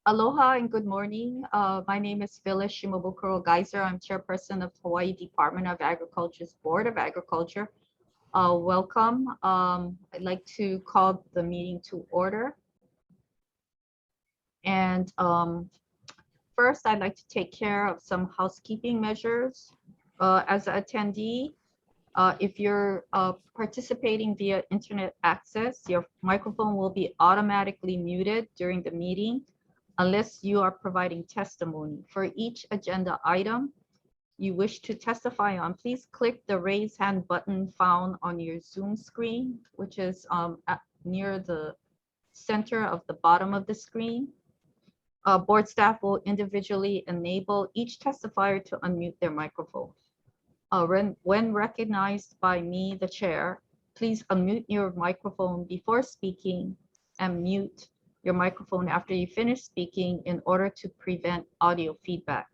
Aloha and good morning. My name is Phyllis Shimabukuro Geyser. I'm chairperson of Hawaii Department of Agriculture's Board of Agriculture. Welcome. I'd like to call the meeting to order. And first, I'd like to take care of some housekeeping measures. As an attendee, if you're participating via internet access, your microphone will be automatically muted during the meeting unless you are providing testimony. For each agenda item you wish to testify on, please click the raise hand button found on your Zoom screen, which is near the center of the bottom of the screen. Board staff will individually enable each testifier to unmute their microphone. When recognized by me, the chair, please unmute your microphone before speaking and mute your microphone after you finish speaking in order to prevent audio feedback.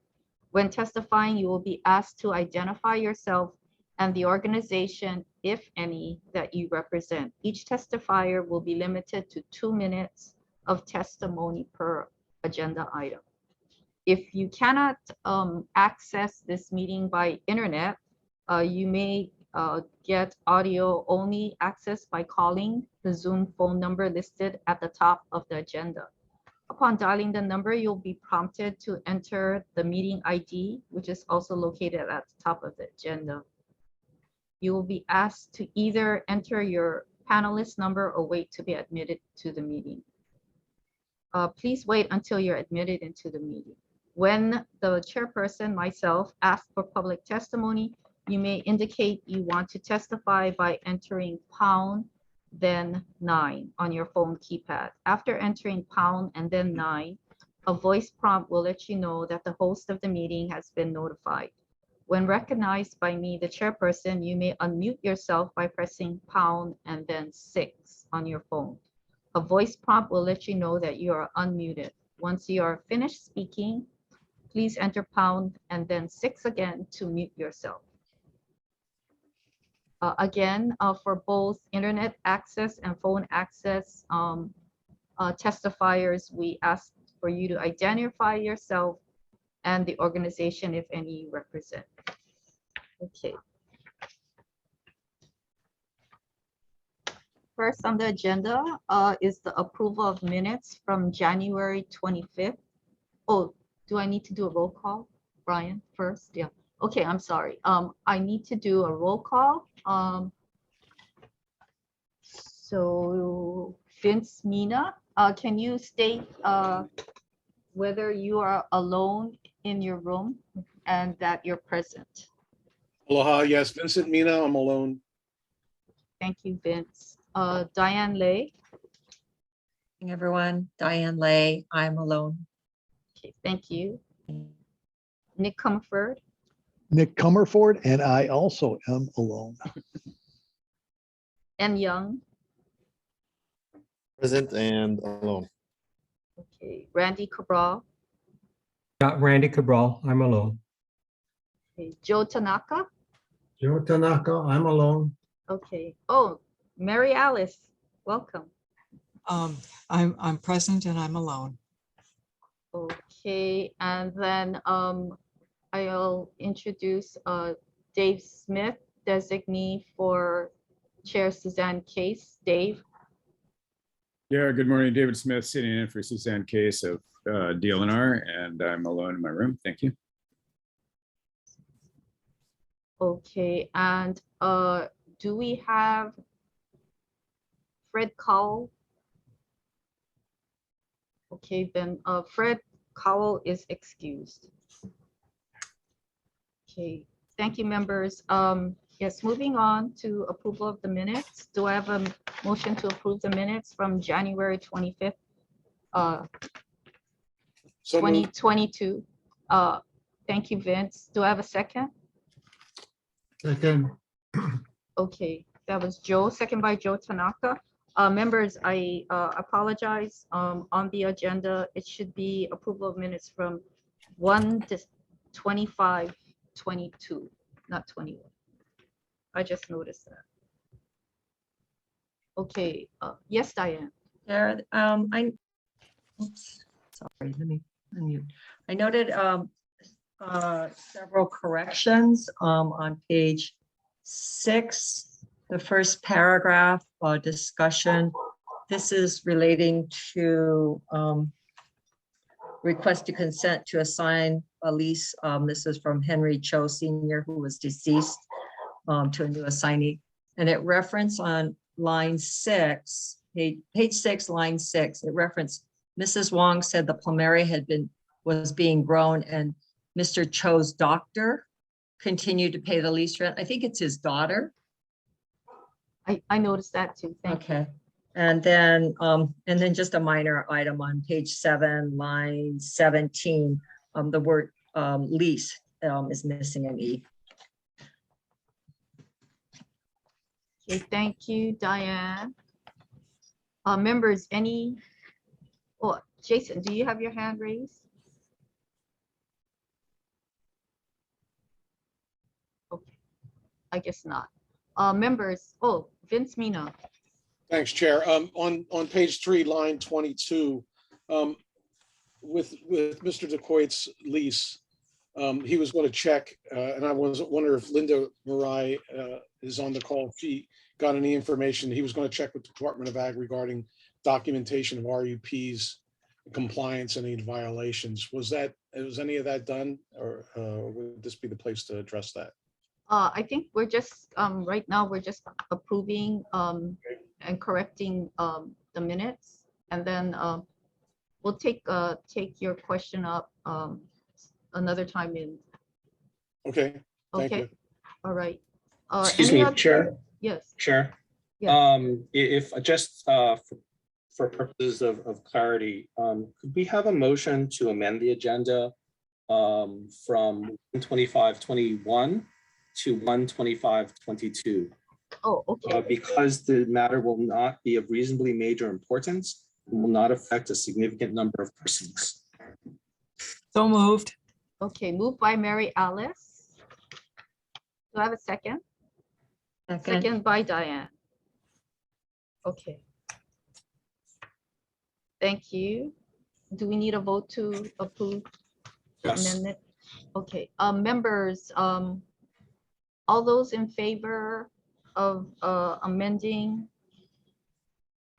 When testifying, you will be asked to identify yourself and the organization, if any, that you represent. Each testifier will be limited to 2 minutes of testimony per agenda item. If you cannot access this meeting by internet, you may get audio only access by calling the Zoom phone number listed at the top of the agenda. Upon dialing the number, you'll be prompted to enter the meeting ID, which is also located at the top of the agenda. You will be asked to either enter your panelist number or wait to be admitted to the meeting. Please wait until you're admitted into the meeting. When the chairperson, myself, asks for public testimony, you may indicate you want to testify by entering pound, then 9 on your phone keypad. After entering pound and then 9, a voice prompt will let you know that the host of the meeting has been notified. When recognized by me, the chairperson, you may unmute yourself by pressing pound and then 6 on your phone. A voice prompt will let you know that you are unmuted. Once you are finished speaking, please enter pound and then 6 again to mute yourself. Again, for both internet access and phone access testifiers, we ask for you to identify yourself and the organization, if any, you represent. Okay. First on the agenda is the approval of minutes from January 25th. Oh, do I need to do a roll call, Brian, first? Yeah. Okay, I'm sorry. I need to do a roll call. So Vince Mina, can you state whether you are alone in your room and that you're present? Aloha, yes, Vincent Mina, I'm alone. Thank you, Vince. Diane Lay. Hey everyone, Diane Lay, I'm alone. Okay, thank you. Nick Comerford. Nick Comerford, and I also am alone. M. Young. Present and alone. Okay, Randy Cabral. Got Randy Cabral, I'm alone. Okay, Joe Tanaka. Joe Tanaka, I'm alone. Okay. Oh, Mary Alice, welcome. I'm present and I'm alone. Okay, and then I'll introduce Dave Smith, designee for Chair Suzanne Case. Dave. Yeah, good morning. David Smith sitting in for Suzanne Case of DLNR, and I'm alone in my room. Thank you. Okay, and do we have Fred Cowell? Okay, then Fred Cowell is excused. Okay, thank you, members. Yes, moving on to approval of the minutes. Do I have a motion to approve the minutes from January 25th, So moved. 2022? Thank you, Vince. Do I have a second? Second, Okay, that was Joe, second by Joe Tanaka. Members, I apologize. On the agenda, it should be approval of minutes from 1/25/22, not 21. I just noticed that. Okay, yes, Diane. There, Sorry, let me unmute. I noted several corrections on page 6, the first paragraph, discussion. This is relating to request to consent to assign a lease. This is from Henry Cho Sr., who was deceased, to a new assignee. And it referenced on line 6, page 6, line 6, it referenced Mrs. Wong said the plumeria was being grown and Mr. Cho's doctor continued to pay the lease rent. I think it's his daughter. I noticed that too. Thank you. Okay. And then just a minor item on page 7, line 17, the word lease is missing an E. Okay, thank you, Diane. Members, Jason, do you have your hand raised? Okay, I guess not. Members, Vince Mina. Thanks, Chair. On page 3, line 22, with Mr. DeCoite's lease, he was going to check, and I wonder if Linda Marai is on the call. If she got any information. He was going to check with the Department of Ag regarding documentation of RUPs, compliance, any violations. Was any of that done, or would this be the place to address that? I think we're just right now we're just approving and correcting the minutes, and then we'll take your question up another time in. Okay, thank Okay. you. All right. Excuse any me, other- Chair. Yes. Chair. Yes. If just for purposes of clarity, could we have a motion to amend the agenda from 125:21 to 125:22? Oh, okay. Because the matter will not be of reasonably major importance and will not affect a significant number of persons. So moved. Okay, moved by Mary Alice. Do I have a second? Second by Diane. Okay. Thank you. Do we need a vote to approve the Yes. amendment? Okay, members, all those in favor of amending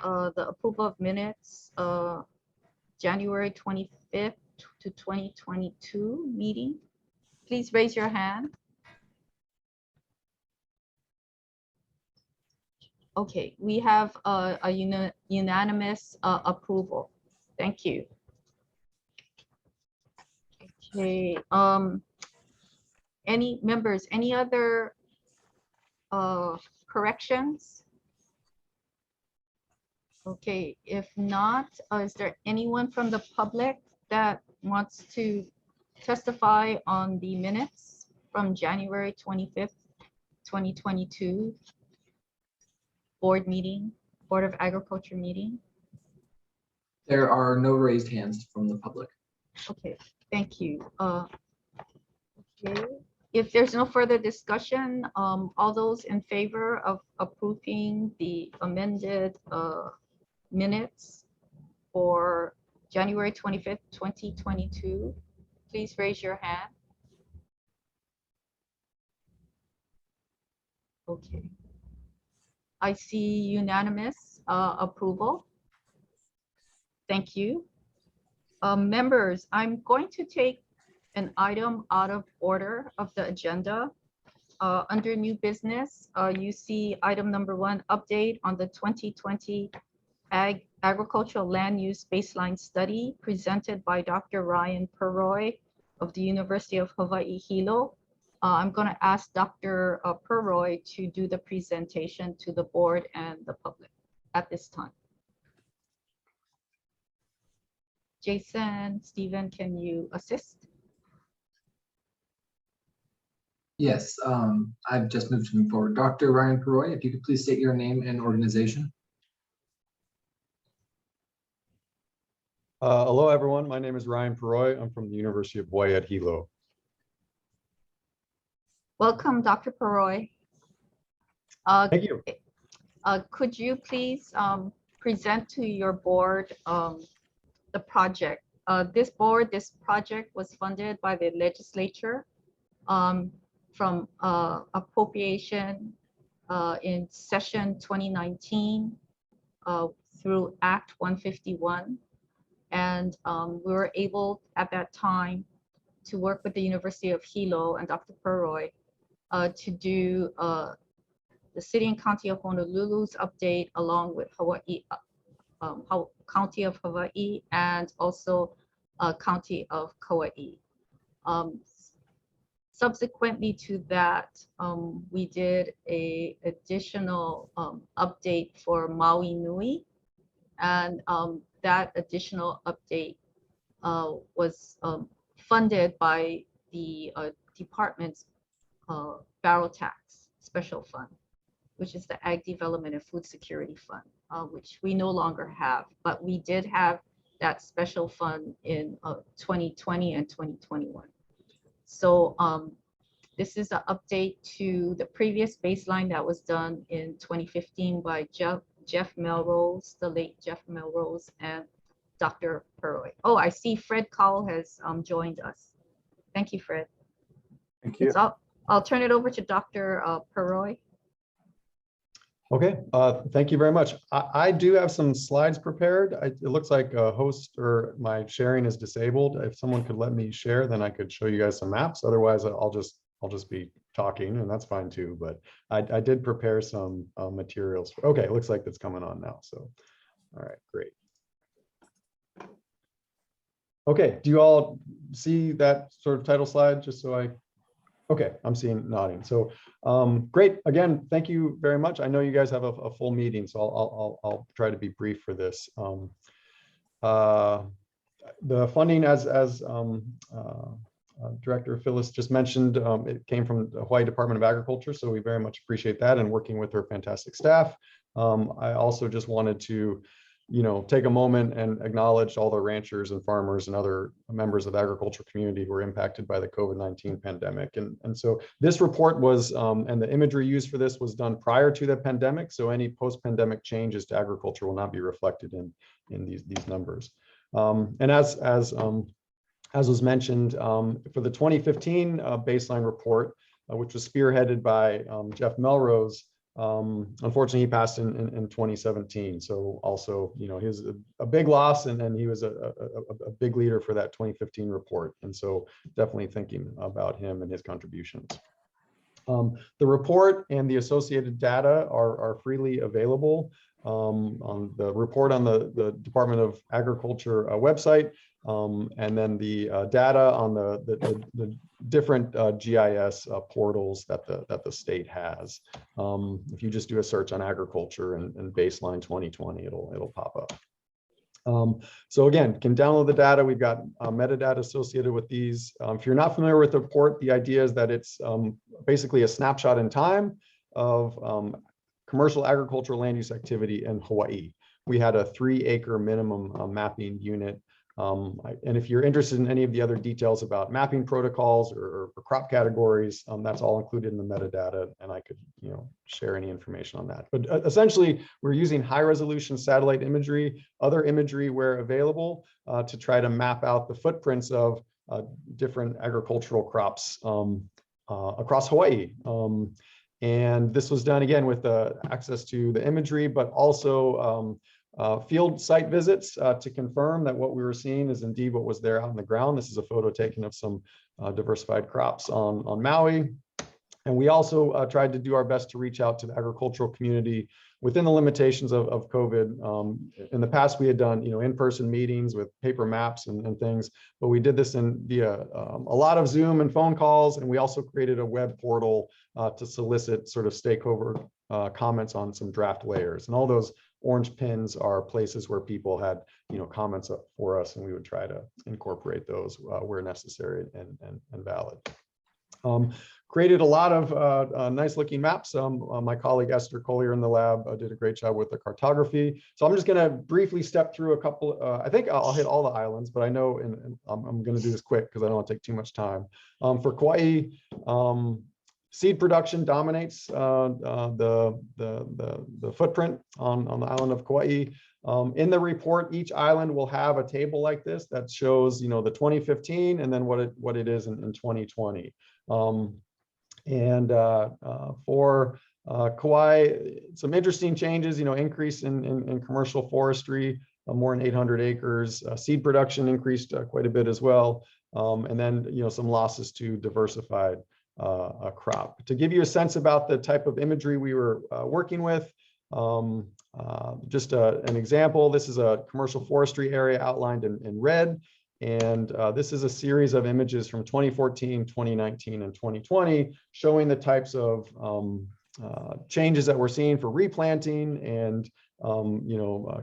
the approval of minutes, January 25th to 2022 meeting, please raise your hand. Okay, we have a unanimous approval. Thank you. Okay, any members, any other corrections? Okay, if not, is there anyone from the public that wants to testify on the minutes from January 25th, 2022 board meeting, Board of Agriculture meeting? There are no raised hands from the public. Okay, thank you. Okay, if there's no further discussion, all those in favor of approving the amended minutes for January 25th, 2022, please raise your hand. Okay. I see unanimous approval. Thank you. Members, I'm going to take an item out of order of the agenda. Under new business, you see item number 1, update on the 2020 Agricultural Land Use Baseline Study presented by Dr. Ryan Perroy of the University of Hawaii, Hilo. I'm going to ask Dr. Perroy to do the presentation to the board and the public at this time. Jason, Stephen, can you assist? Yes, I've just moved him forward. Dr. Ryan Perroy, if you could please state your name and organization. Hello, everyone. My name is Ryan Perroy. I'm from the University of Hawaii at Hilo. Welcome, Dr. Perroy. Thank you. Could you please present to your board the project this project was funded by the legislature from appropriation in session 2019 through Act 151. And we were able at that time to work with the University of Hilo and Dr. Perroy to do the City and County of Honolulu's update along with Hawaii, County of Hawaii, and also County of Kauai. Subsequently to that, we did a additional update for Maui Nui, and that additional update was funded by the department's barrel tax special fund, which is the Ag Development and Food Security Fund, which we no longer have, but we did have that special fund in 2020 and 2021. So this is an update to the previous baseline that was done in 2015 by Jeff Melrose, the late Jeff Melrose, and Dr. Perroy. Oh, I see Fred Cowell has joined us. Thank you, Fred. Thank you. I'll turn it over to Dr. Perroy. Okay, thank you very much. I do have some slides prepared. It looks like a host or my sharing is disabled. If someone could let me share, then I could show you guys some maps. Otherwise, I'll just be talking, and that's fine too. But I did prepare some materials. Okay, it looks like that's coming on now. So, all right, great. Okay, do you all see that sort of title slide? Just so I. Okay, I'm seeing nodding. So great. Again, thank you very much. I know you guys have a full meeting, so I'll try to be brief for this. The funding, as Director Phyllis just mentioned, it came from the Hawaii Department of Agriculture, so we very much appreciate that and working with her fantastic staff. I also just wanted to take a moment and acknowledge all the ranchers and farmers and other members of the agriculture community who were impacted by the COVID-19 pandemic. And so this report was, and the imagery used for this was done prior to the pandemic. So any post-pandemic changes to agriculture will not be reflected in these numbers. And as was mentioned, for the 2015 baseline report, which was spearheaded by Jeff Melrose, unfortunately, he passed in 2017. So also, he was a big loss, and he was a big leader for that 2015 report. And so definitely thinking about him and his contributions. The report and the associated data are freely available on the report on the Department of Agriculture website, and then the data on the different GIS portals that the state has. If you just do a search on agriculture and baseline 2020, it'll pop up. So again, can download the data. We've got metadata associated with these. If you're not familiar with the report, the idea is that it's basically a snapshot in time of commercial agricultural land use activity in Hawaii. We had a 3-acre minimum mapping unit. And if you're interested in any of the other details about mapping protocols or crop categories, that's all included in the metadata, and I could share any information on that. But essentially, we're using high-resolution satellite imagery, other imagery where available, to try to map out the footprints of different agricultural crops across Hawaii. And this was done again with access to the imagery, but also field site visits to confirm that what we were seeing is indeed what was there out on the ground. This is a photo taken of some diversified crops on Maui. And we also tried to do our best to reach out to the agricultural community within the limitations of COVID. In the past, we had done in-person meetings with paper maps and things, but we did this via a lot of Zoom and phone calls, and we also created a web portal to solicit sort of stakeholder comments on some draft layers. And all those orange pins are places where people had comments up for us, and we would try to incorporate those where necessary and valid. Created a lot of nice looking maps. My colleague Esther Collier in the lab did a great job with the cartography. So I'm just going to briefly step through a couple. I think I'll hit all the islands, but I know I'm going to do this quick because I don't want to take too much time. For Kauai, seed production dominates the footprint on the island of Kauai. In the report, each island will have a table like this that shows, the 2015 and then what it is in 2020. For Kauai, some interesting changes, increase in commercial forestry, more than 800 acres. Seed production increased quite a bit as well. And then, some losses to diversified crop. To give you a sense about the type of imagery we were working with, just an example, this is a commercial forestry area outlined in red. And this is a series of images from 2014, 2019, and 2020, showing the types of changes that we're seeing for replanting and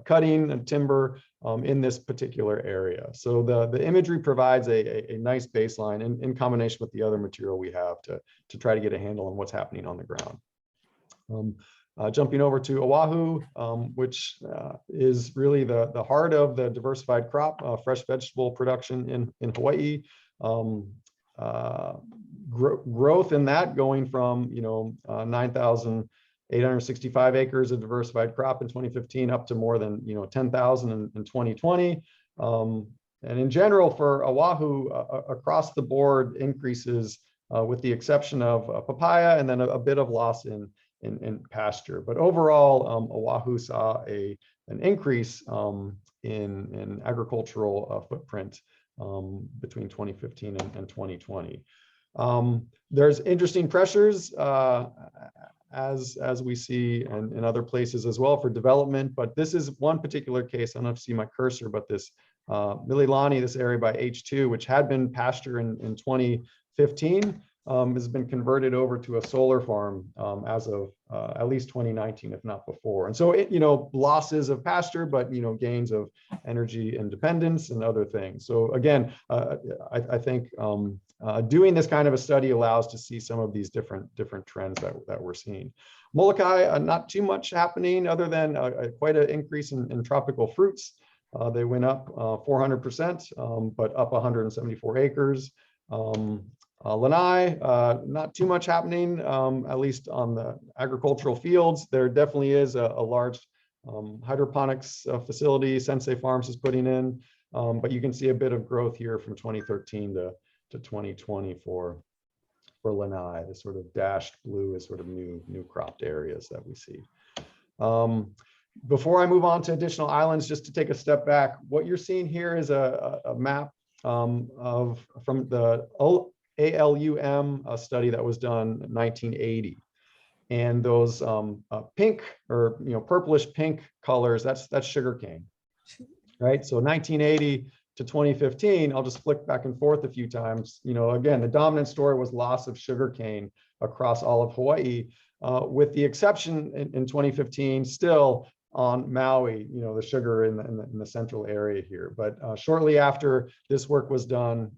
cutting and timber in this particular area. So the imagery provides a nice baseline in combination with the other material we have to try to get a handle on what's happening on the ground. Jumping over to Oahu, which is really the heart of the diversified crop, fresh vegetable production in Hawaii. Growth in that going from 9,865 acres of diversified crop in 2015 up to more than 10,000 in 2020. And in general for Oahu, across the board increases with the exception of papaya and then a bit of loss in pasture. But overall, Oahu saw an increase in agricultural footprint between 2015 and 2020. There's interesting pressures as we see in other places as well for development, but this is one particular case. I don't know if you see my cursor, but this Mililani, this area by H2, which had been pasture in 2015, has been converted over to a solar farm as of at least 2019, if not before. And so, losses of pasture, but, gains of energy independence and other things. So again, I think doing this kind of a study allows to see some of these different trends that we're seeing. Molokai, not too much happening other than quite an increase in tropical fruits. They went up 400%, but up 174 acres. Lanai, not too much happening, at least on the agricultural fields. There definitely is a large hydroponics facility Sensei Farms is putting in, but you can see a bit of growth here from 2013 to 2020 for Lanai. The sort of dashed blue is sort of new cropped areas that we see. Before I move on to additional islands, just to take a step back, what you're seeing here is a map from the ALUM study that was done in 1980. And those pink or purplish pink colors, that's sugarcane, right? So 1980 to 2015, I'll just flick back and forth a few times. Again, the dominant story was loss of sugarcane across all of Hawaii, with the exception in 2015 still on Maui, the sugar in the central area here. But shortly after this work was done,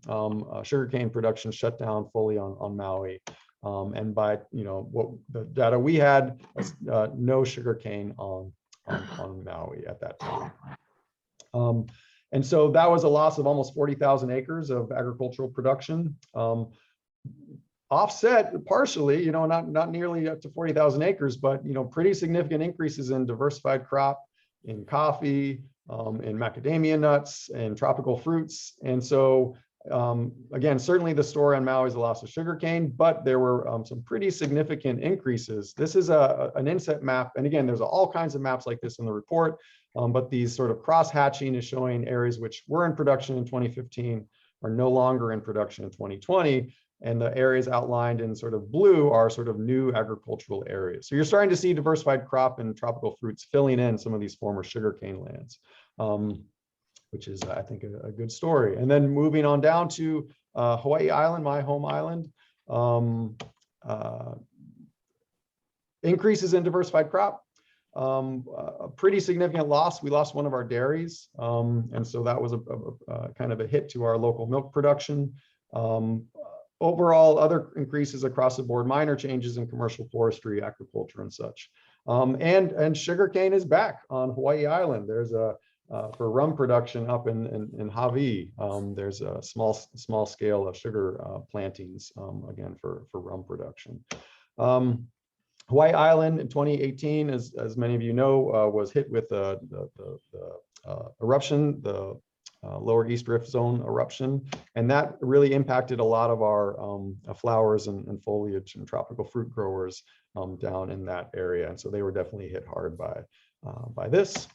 sugarcane production shut down fully on Maui. And by what the data we had, no sugarcane on Maui at that time. And so that was a loss of almost 40,000 acres of agricultural production. Offset partially, not nearly up to 40,000 acres, but pretty significant increases in diversified crop, in coffee, in macadamia nuts, and tropical fruits. And so again, certainly the story on Maui is a loss of sugarcane, but there were some pretty significant increases. This is an inset map, and again, there's all kinds of maps like this in the report, but these sort of cross hatching is showing areas which were in production in 2015 are no longer in production in 2020. And the areas outlined in sort of blue are sort of new agricultural areas. So you're starting to see diversified crop and tropical fruits filling in some of these former sugarcane lands, which is, I think, a good story. And then moving on down to Hawaii Island, my home island, increases in diversified crop, a pretty significant loss. We lost one of our dairies. And so that was a kind of a hit to our local milk production. Overall, other increases across the board, minor changes in commercial forestry, agriculture, and such. And sugarcane is back on Hawaii Island. There's for rum production up in Hawaii. There's a small scale of sugar plantings, again, for rum production. Hawaii Island in 2018, as many of you know, was hit with the eruption, the lower East Rift Zone eruption, and that really impacted a lot of our flowers and foliage and tropical fruit growers down in that area, and so they were definitely hit hard by this.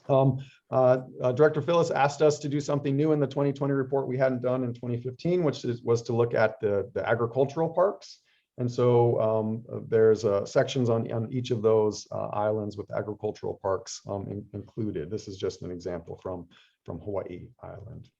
Director Phyllis asked us to do something new in the 2020 report we hadn't done in 2015, which was to look at the agricultural parks. And so there's sections on each of those islands with agricultural parks included. This is just an example from Hawaii Island.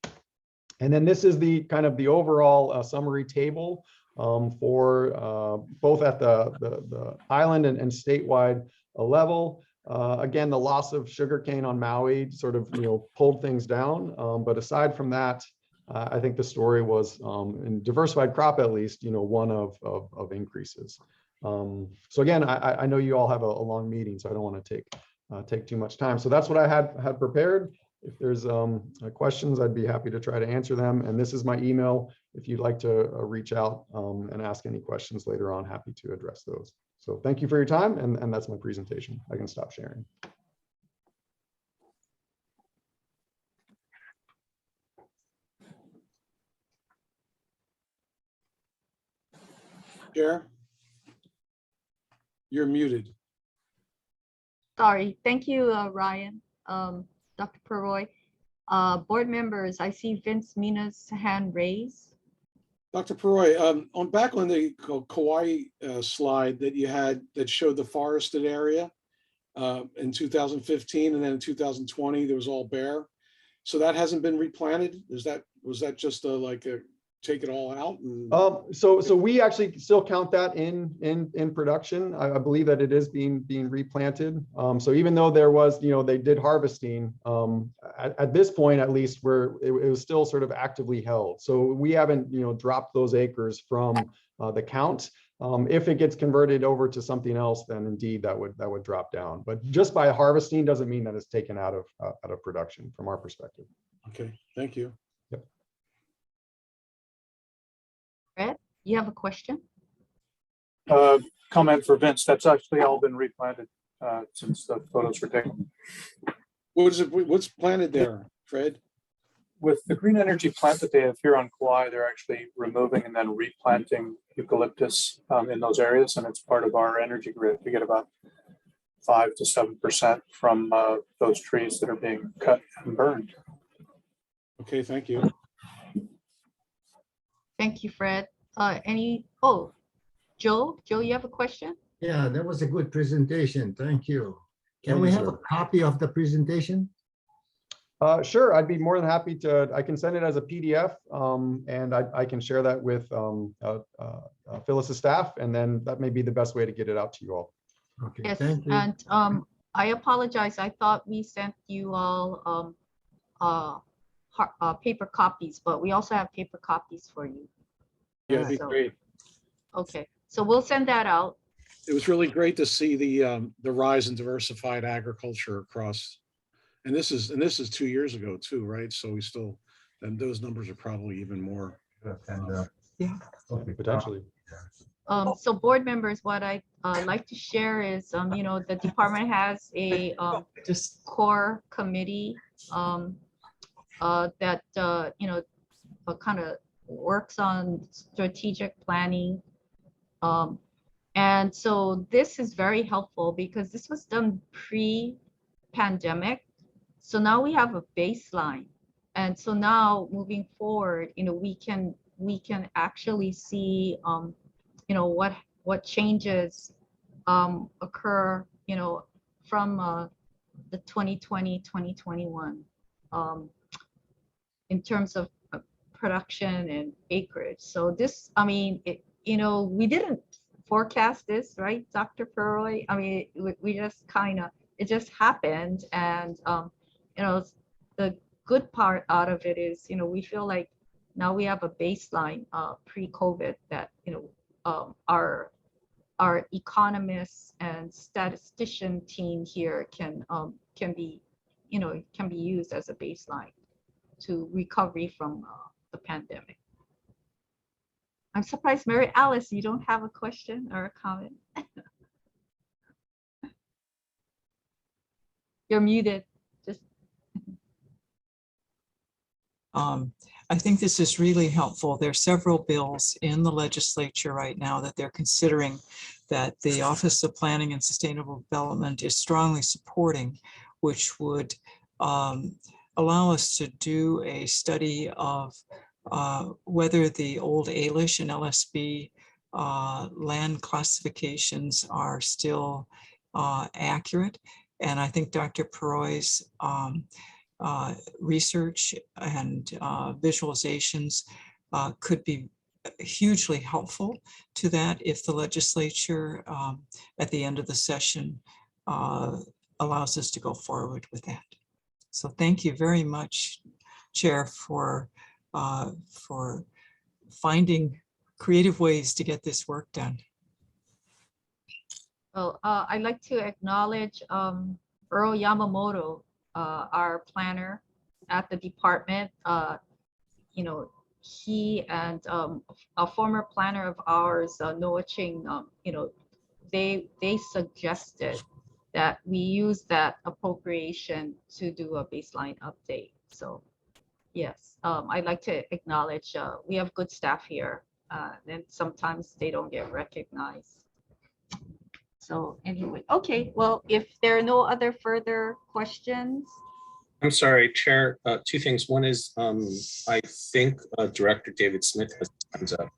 And then this is the kind of the overall summary table for both at the island and statewide level. Again, the loss of sugarcane on Maui sort of pulled things down. But aside from that, I think the story was in diversified crop, at least, one of increases. So again, I know you all have a long meeting, so I don't want to take too much time. So that's what I had prepared. If there's questions, I'd be happy to try to answer them. And this is my email. If you'd like to reach out and ask any questions later on, happy to address those. So thank you for your time. And that's my presentation. I can stop sharing. Chair, you're muted. Sorry. Thank you, Ryan. Dr. Perroy. Board members, I see Vince Mina's hand raised. Dr. Perroy, back on the Kauai slide that you had that showed the forested area in 2015, and then in 2020 there was all bare. So that hasn't been replanted. Was that just like a take it all out? So we actually still count that in production. I believe that it is being replanted. So even though there was, they did harvesting, at this point, at least, where it was still sort of actively held. So we haven't, dropped those acres from the count. If it gets converted over to something else, then indeed that would drop down. But just by harvesting doesn't mean that it's taken out of production from our perspective. Okay, thank you. Fred, you have a question? Comment for Vince. That's actually all been replanted since the photos were taken. What's planted there, Fred? With the green energy plant that they have here on Kauai, they're actually removing and then replanting eucalyptus in those areas, and it's part of our energy grid. We get about 5 to 7% from those trees that are being cut and burned. Okay, thank you. Thank you, Fred. Joe, you have a question? Yeah, that was a good presentation. Thank you. Can Thank we you, have sir. a copy of the presentation? Sure, I'd be more than happy to. I can send it as a PDF, and I can share that with Phyllis's staff, and then that may be the best way to get it out to you all. Okay, Yes, thank you. and I apologize. I thought we sent you all paper copies, but we also have paper copies for you. Yeah, it'd be So- great. Okay, so we'll send that out. It was really great to see the rise in diversified agriculture across. And this is 2 years ago too, right? So we still, and those numbers are probably even more. Yeah. Potentially. So board members, what I like to share is, the department has a Just core committee that, kind of works on strategic planning. And so this is very helpful because this was done pre-pandemic. So now we have a baseline. And so now moving forward, we can actually see, what changes occur, from the 2020, 2021 in terms of production and acreage. So this, we didn't forecast this, right, Dr. Perroy? We just it just happened. And, the good part out of it is, we feel like now we have a baseline pre-COVID that, our economists and statistician team here can be used as a baseline to recovery from the pandemic. I'm surprised, Mary Alice, you don't have a question or a comment. You're muted. Just I think this is really helpful. There are several bills in the legislature right now that they're considering that the Office of Planning and Sustainable Development is strongly supporting, which would allow us to do a study of whether the old Alish and LSB land classifications are still accurate. And I think Dr. Peroy's research and visualizations could be hugely helpful to that if the legislature at the end of the session allows us to go forward with that. So thank you very much, Chair, for finding creative ways to get this work done. well, I'd like to acknowledge Earl Yamamoto, our planner at the department. You know, he and a former planner of ours, Noah Ching, you know, they suggested that we use that appropriation to do a baseline update. So yes, I'd like to acknowledge we have good staff here, and sometimes they don't get recognized. So anyway, okay, well, if there are no other further questions. I'm sorry, Chair, two things. One is, I think Director David Smith has hands up.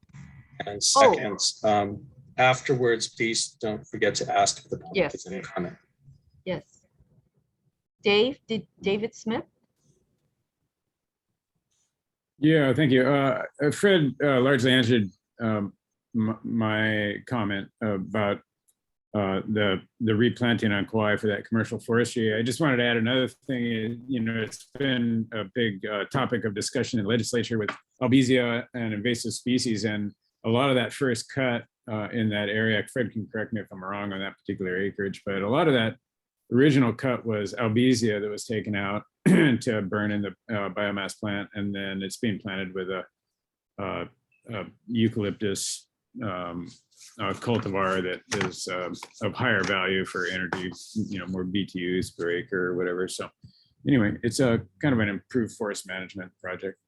And second, afterwards, please don't forget to ask if the public has any comment. Yes. David Smith? Yeah, thank you. Fred largely answered my comment about the replanting on Kauai for that commercial forestry. I just wanted to add another thing. You know, it's been a big topic of discussion in the legislature with albizia and invasive species, and a lot of that first cut in that area, Fred can correct me if I'm wrong on that particular acreage, but a lot of that original cut was albizia that was taken out to burn in the biomass plant, and then it's being planted with a eucalyptus cultivar that is of higher value for energy, you know, more BTUs per acre or whatever. So anyway, it's a kind of an improved forest management project.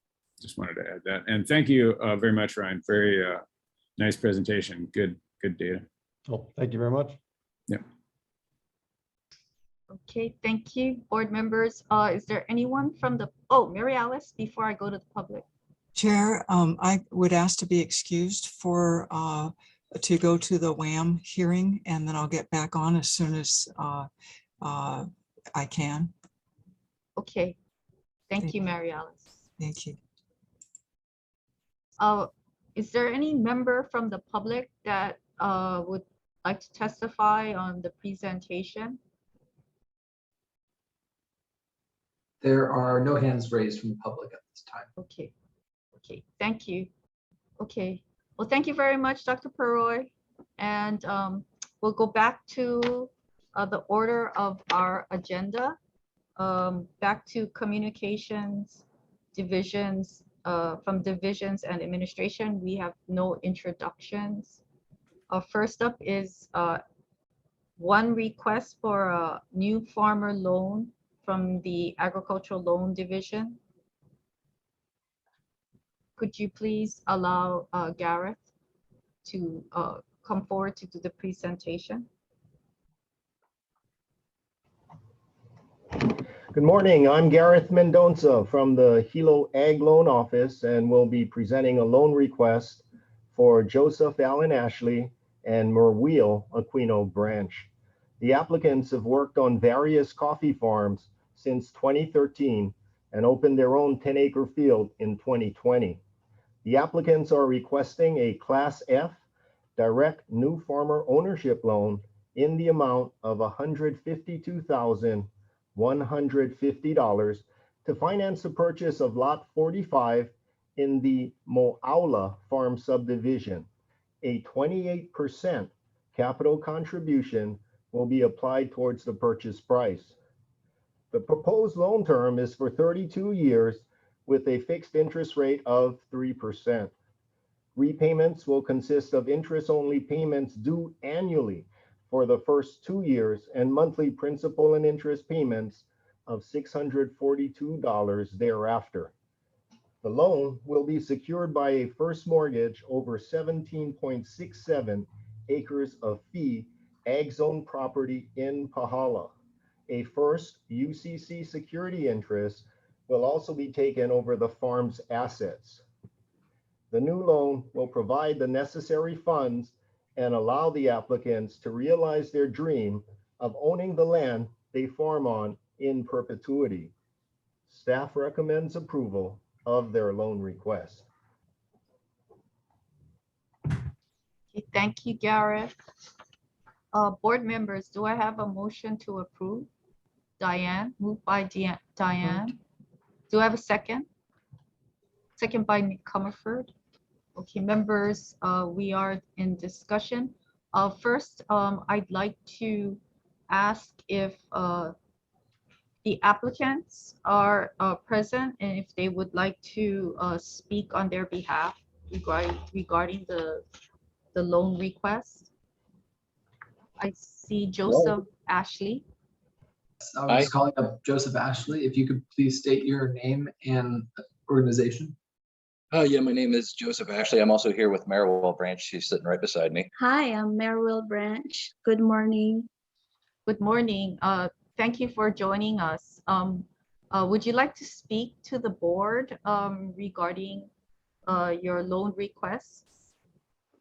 Just wanted to add that. And thank you very much, Ryan. Very nice presentation. Good data. Well, thank you very much. Yeah. Okay, thank you, board members. Is there anyone from the, Mary Alice, before I go to the public? Chair, I would ask to be excused for to go to the WAM hearing, and then I'll get back on as soon as I can. Okay, thank you, Mary Alice. Thank you. Is there any member from the public that would like to testify on the presentation? There are no hands raised from the public at this time. Okay, thank you. Okay, well, thank you very much, Dr. Peroy. And we'll go back to the order of our agenda. Back to communications, divisions, from divisions and administration, we have no introductions. First up is one request for a new farmer loan from the Agricultural Loan Division. Could you please allow Gareth to come forward to do the presentation? Good morning, I'm Gareth Mendoza from the Hilo Ag Loan Office, and will be presenting a loan request for Joseph Allen Ashley and Merweel Aquino Branch. The applicants have worked on various coffee farms since 2013 and opened their own 10-acre field in 2020. The applicants are requesting a Class F direct new farmer ownership loan in the amount of $152,150 to finance the purchase of Lot 45 in the Mo'aula Farm Subdivision. A 28% capital contribution will be applied towards the purchase price. The proposed loan term is for 32 years with a fixed interest rate of 3%. Repayments will consist of interest-only payments due annually for the first 2 years and monthly principal and interest payments of $642 thereafter. The loan will be secured by a first mortgage over 17.67 acres of fee ag zone property in Pahala. A first UCC security interest will also be taken over the farm's assets. The new loan will provide the necessary funds and allow the applicants to realize their dream of owning the land they farm on in perpetuity. Staff recommends approval of their loan request. Okay, thank you, Gareth. Board members, do I have a motion to approve? Diane, moved by Diane. Do I have a second? Second by Nick Comerford. Okay, members, we are in discussion. First, I'd like to ask if the applicants are present and if they would like to speak on their behalf regarding the loan request. I see Joseph Ashley. I was just calling up Joseph Ashley. If you could please state your name and organization. Yeah, my name is Joseph Ashley. I'm also here with Marywell Branch. She's sitting right beside me. Hi, I'm Marywell Branch. Good morning. Good morning. Thank you for joining us. Would you like to speak to the board regarding your loan requests?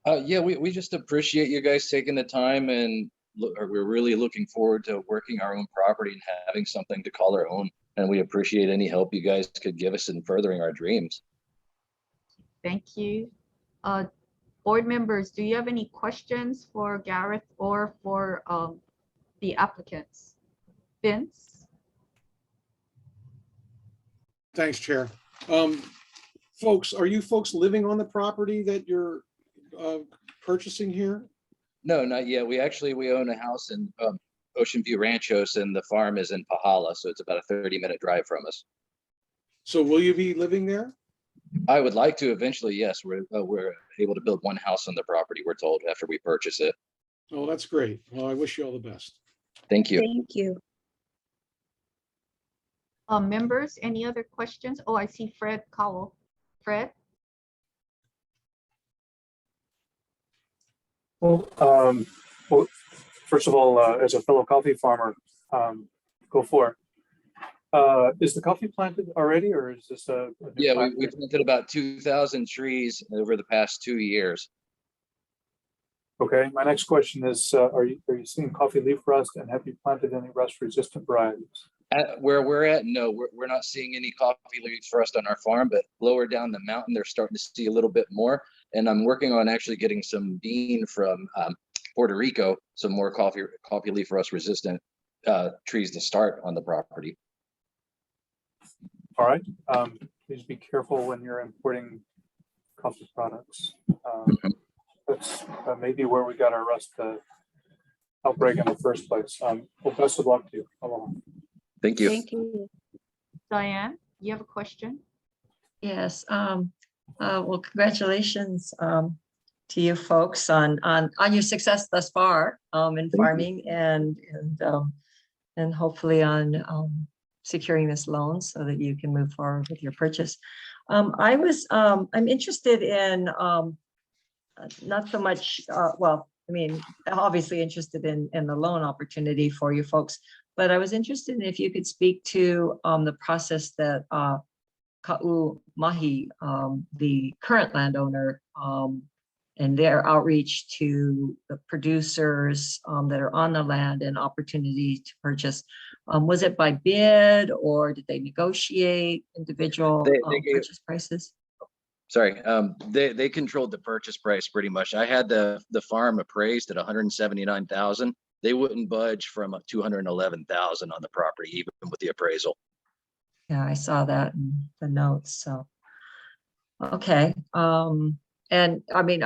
Yeah, we just appreciate you guys taking the time, and we're really looking forward to working our own property and having something to call our own. And we appreciate any help you guys could give us in furthering our dreams. Thank you. Board members, do you have any questions for Gareth or for the applicants? Vince? Thanks, Chair. Folks, are you folks living on the property that you're purchasing here? No, not yet. We own a house in Ocean View Ranchos, and the farm is in Pahala, so it's about a 30-minute drive from us. So will you be living there? I would like to eventually, yes. We're able to build one house on the property, we're told, after we purchase it. Oh, that's great. Well, I wish you all the best. Thank you. Thank you. Members, any other questions? Oh, I see Fred Cowell. Fred? Well, first of all, as a fellow coffee farmer, go for it. Is the coffee planted already, or is this a yeah, we planted about 2,000 trees over the past 2 years. Okay, my next question is, are you seeing coffee leaf rust, and have you planted any rust resistant varieties? Where we're at, no, we're not seeing any coffee leaf rust on our farm, but lower down the mountain, they're starting to see a little bit more. And I'm working on actually getting some bean from Puerto Rico, some more coffee leaf rust resistant trees to start on the property. All right, please be careful when you're importing coffee products. That's maybe where we got our rust outbreak in the first place. Well, best of luck to you. Aloha. Thank you. Thank you. Diane, you have a question? Yes. Well, congratulations to you folks on your success thus far in farming and hopefully on securing this loan so that you can move forward with your purchase. I'm interested in not so much, well, I mean, obviously interested in the loan opportunity for you folks, but I was interested in if you could speak to the process that Ka'u Mahi, the current landowner, and their outreach to the producers that are on the land and opportunity to purchase. Was it by bid, or did they negotiate individual purchase prices? Sorry, they controlled the purchase price pretty much. I had the farm appraised at 179,000. They wouldn't budge from 211,000 on the property, even with the appraisal. Yeah, I saw that in the notes. So, okay. And I mean,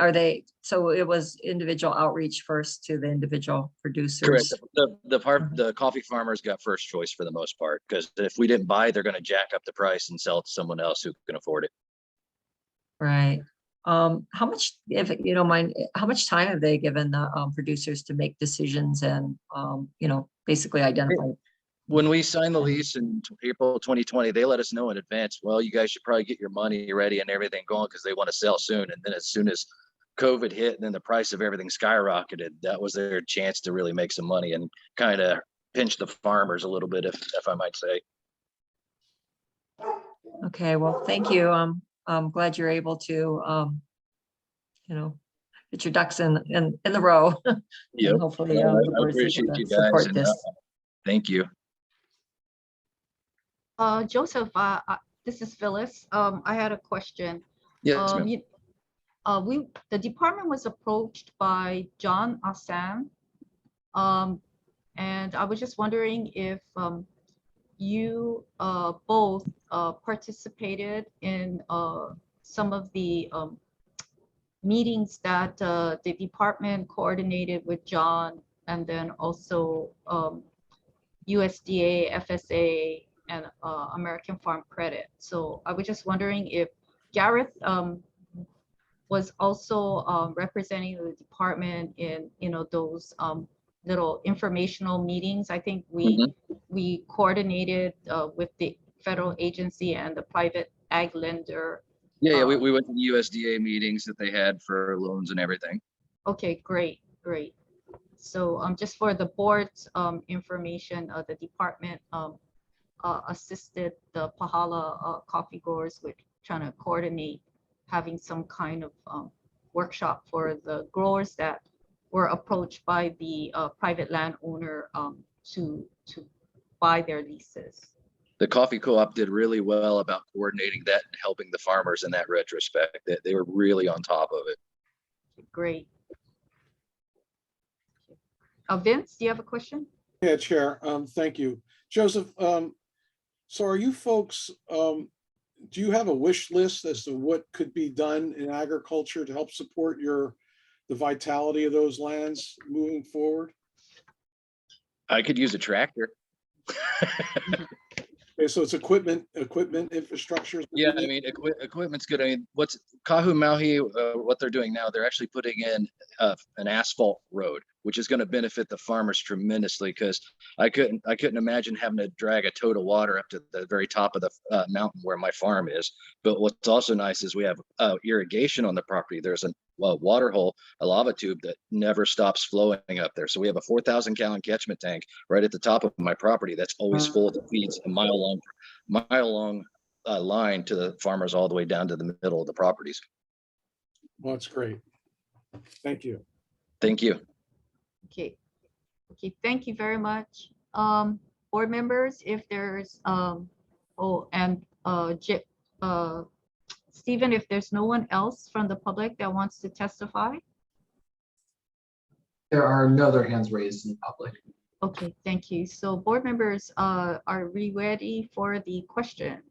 so it was individual outreach first to the individual producers? Correct. The coffee farmers got first choice for the most part, because if we didn't buy, they're going to jack up the price and sell it to someone else who can afford it. Right. How much, if you don't mind, how much time have they given the producers to make decisions and, basically identify? When we signed the lease in April 2020, they let us know in advance, well, you guys should probably get your money ready and everything going because they want to sell soon. And then as soon as COVID hit and then the price of everything skyrocketed, that was their chance to really make some money and kind of pinch the farmers a little bit, if I might say. Okay, well, thank you. I'm glad you're able to, get your ducks in the row. Yep. And hopefully, Well, the I board's able appreciate to you guys. support And, this. thank you. Joseph, this is Phyllis. I had a question. Yes, ma'am. The department was approached by John Assam. And I was just wondering if you both participated in some of the meetings that the department coordinated with John, and then also USDA, FSA, and American Farm Credit. So I was just wondering if Gareth was also representing the department in those little informational meetings. I think we coordinated with the federal agency and the private ag lender. Yeah, we went to the USDA meetings that they had for loans and everything. Okay, great. So just for the board's information, the department assisted the Pahala coffee growers with trying to coordinate having some kind of workshop for the growers that were approached by the private landowner to buy their leases. The coffee co-op did really well about coordinating that and helping the farmers in that retrospect. They were really on top of it. Great. Vince, do you have a question? Yeah, Chair. Thank you. Joseph, so are you folks, do you have a wish list as to what could be done in agriculture to help support the vitality of those lands moving forward? I could use a tractor. Okay, so it's equipment, infrastructure. Yeah, I mean, equipment's good. I mean, what's Kahu Maui, what they're doing now, they're actually putting in an asphalt road, which is going to benefit the farmers tremendously, because I couldn't imagine having to drag a tote of water up to the very top of the mountain where my farm is. But what's also nice is we have irrigation on the property. There's a water hole, a lava tube that never stops flowing up there. So we have a 4,000 gallon catchment tank right at the top of my property that's always full that feeds a mile long line to the farmers all the way down to the middle of the properties. Well, that's great. Thank you. Thank you. Okay, thank you very much. Board members, if there's Stephen, if there's no one else from the public that wants to testify. There are no other hands raised in the public. Okay, thank you. So board members, are we ready for the question?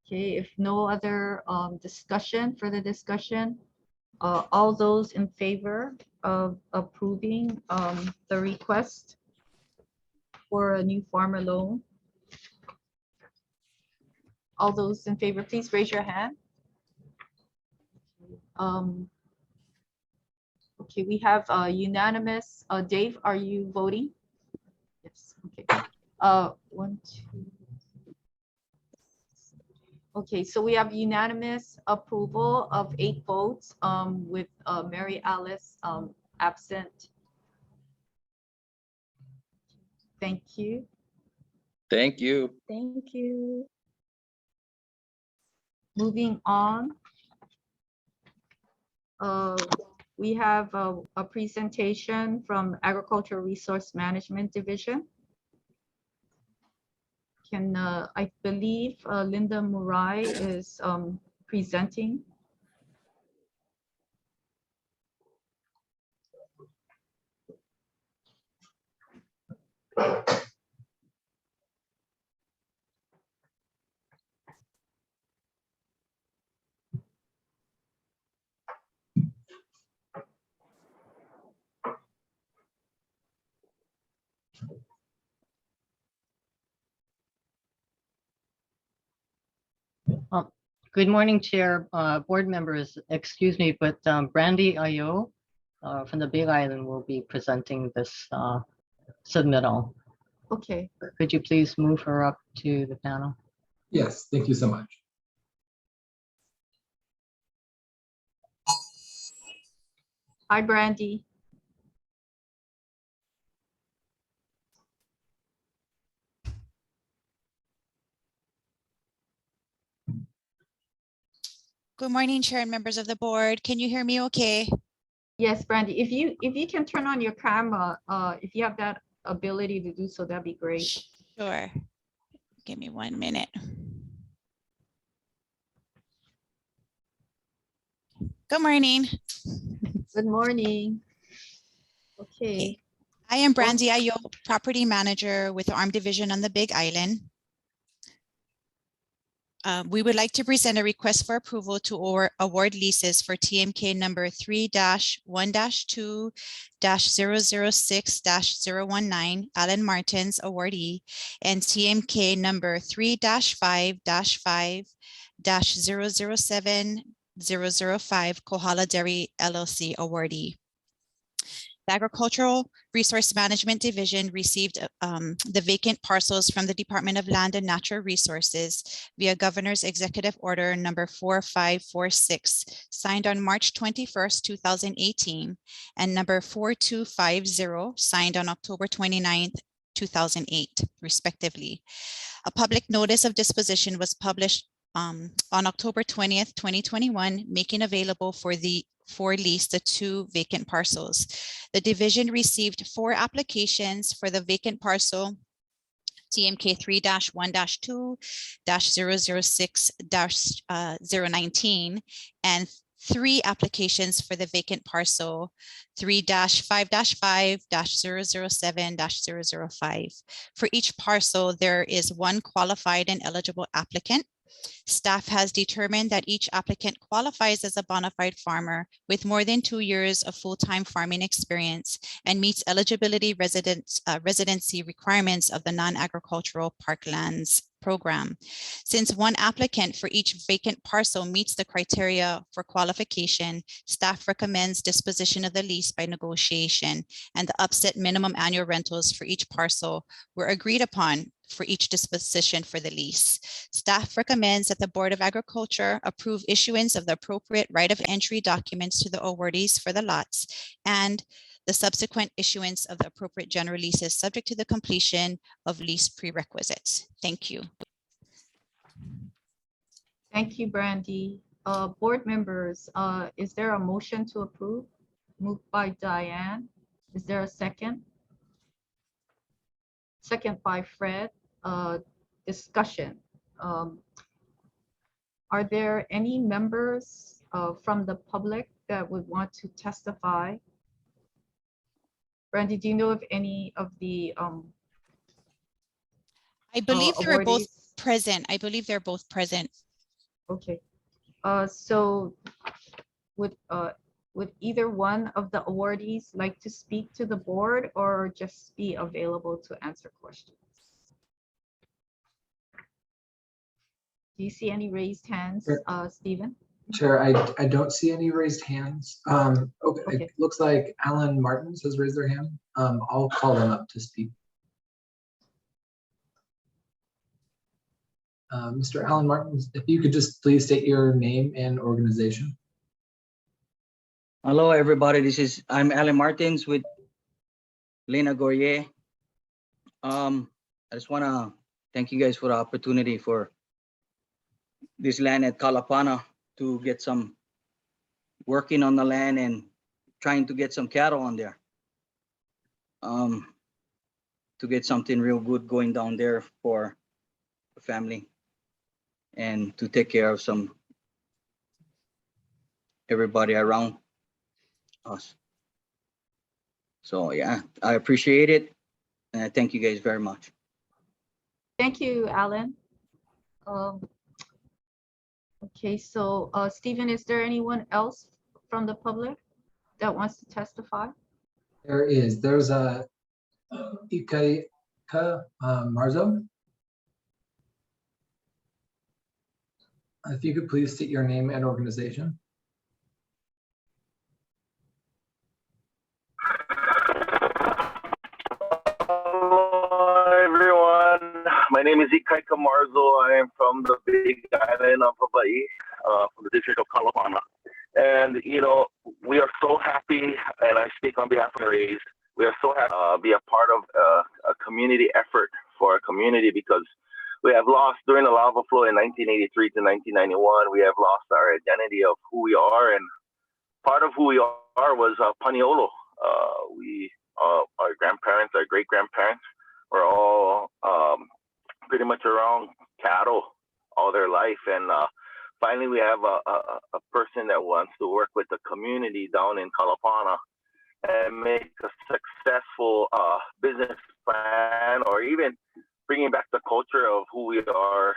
Okay, if no other further discussion, all those in favor of approving the request for a new farmer loan? All those in favor, please raise your hand. Okay, we have unanimous. Dave, are you voting? Yes, okay. 1, 2. Okay, so we have unanimous approval of 8 votes with Mary Alice absent. Thank you. Thank you. Thank you. Moving on. We have a presentation from Agricultural Resource Management Division. I believe Linda Murai is presenting. Good morning, Chair, board members. Excuse me, but Brandy Ayo from the Big Island will be presenting this submittal. Okay. Could you please move her up to the panel? Yes, thank you so much. Hi, Brandy. Good morning, Chair and members of the board. Can you hear me okay? Yes, Brandy, if you can turn on your camera, if you have that ability to do so, that'd be great. Sure. Give me 1 minute. Good morning. Good morning. Okay. I am Brandy Ayo, property manager with the ARM Division on the Big Island. We would like to present a request for approval to award leases for TMK number 3-1-2-006-019 Alan Martins awardee and TMK number 3-5-5-007-005 Kohala Dairy LLC awardee. The Agricultural Resource Management Division received the vacant parcels from the Department of Land and Natural Resources via Governor's Executive Order number 4546, signed on March 21st, 2018, and number 4250, signed on October 29th, 2008, respectively. A public notice of disposition was published on October 20th, 2021, making available for lease the 2 vacant parcels. The division received 4 applications for the vacant parcel TMK 3-1-2-006-019 and 3 applications for the vacant parcel 3-5-5-007-005. For each parcel, there is 1 qualified and eligible applicant. Staff has determined that each applicant qualifies as a bona fide farmer with more than 2 years of full-time farming experience and meets eligibility residency requirements of the non-agricultural parklands program. Since 1 applicant for each vacant parcel meets the criteria for qualification, staff recommends disposition of the lease by negotiation, and the upset minimum annual rentals for each parcel were agreed upon for each disposition for the lease. Staff recommends that the Board of Agriculture approve issuance of the appropriate right of entry documents to the awardees for the lots and the subsequent issuance of the appropriate general leases subject to the completion of lease prerequisites. Thank you. Thank you, Brandy. Board members, is there a motion to approve? Moved by Diane. Is there a second? Second by Fred. Discussion. Are there any members from the public that would want to testify? Brandy, do you know of any of the I believe they were both awardees? present. I believe they're both present. Okay. So would either one of the awardees like to speak to the board or just be available to answer questions? Do you see any raised hands, Stephen? Chair, I don't see any raised hands. Okay, it looks like Alan Martins has raised their hand. I'll call them up to speak. Mr. Alan Martins, if you could just please state your name and organization. Hello, everybody. I'm Alan Martins with Lena Gourier. I just want to thank you guys for the opportunity for this land at Kalapana to get some working on the land and trying to get some cattle on there. To get something real good going down there for the family and to take care of everybody around us. So yeah, I appreciate it. And I thank you guys very much. Thank you, Alan. Okay, so Stephen, is there anyone else from the public that wants to testify? There is. There's a Ikaika Marzo. If you could please state your name and organization. Hello, everyone. My name is Ikai Camarzo. I am from the Big Island of Hawaii, from the District of Kalapana. And, you know, we are so happy, and I speak on behalf of Rays. We are so happy to be a part of a community effort for our community, because we have lost, during the lava flow in 1983 to 1991, we have lost our identity of who we are. And part of who we are was Paniolo. Our grandparents, our great-grandparents were all pretty much around cattle all their life. And finally, we have a person that wants to work with the community down in Kalapana and make a successful business plan, or even bringing back the culture of who we are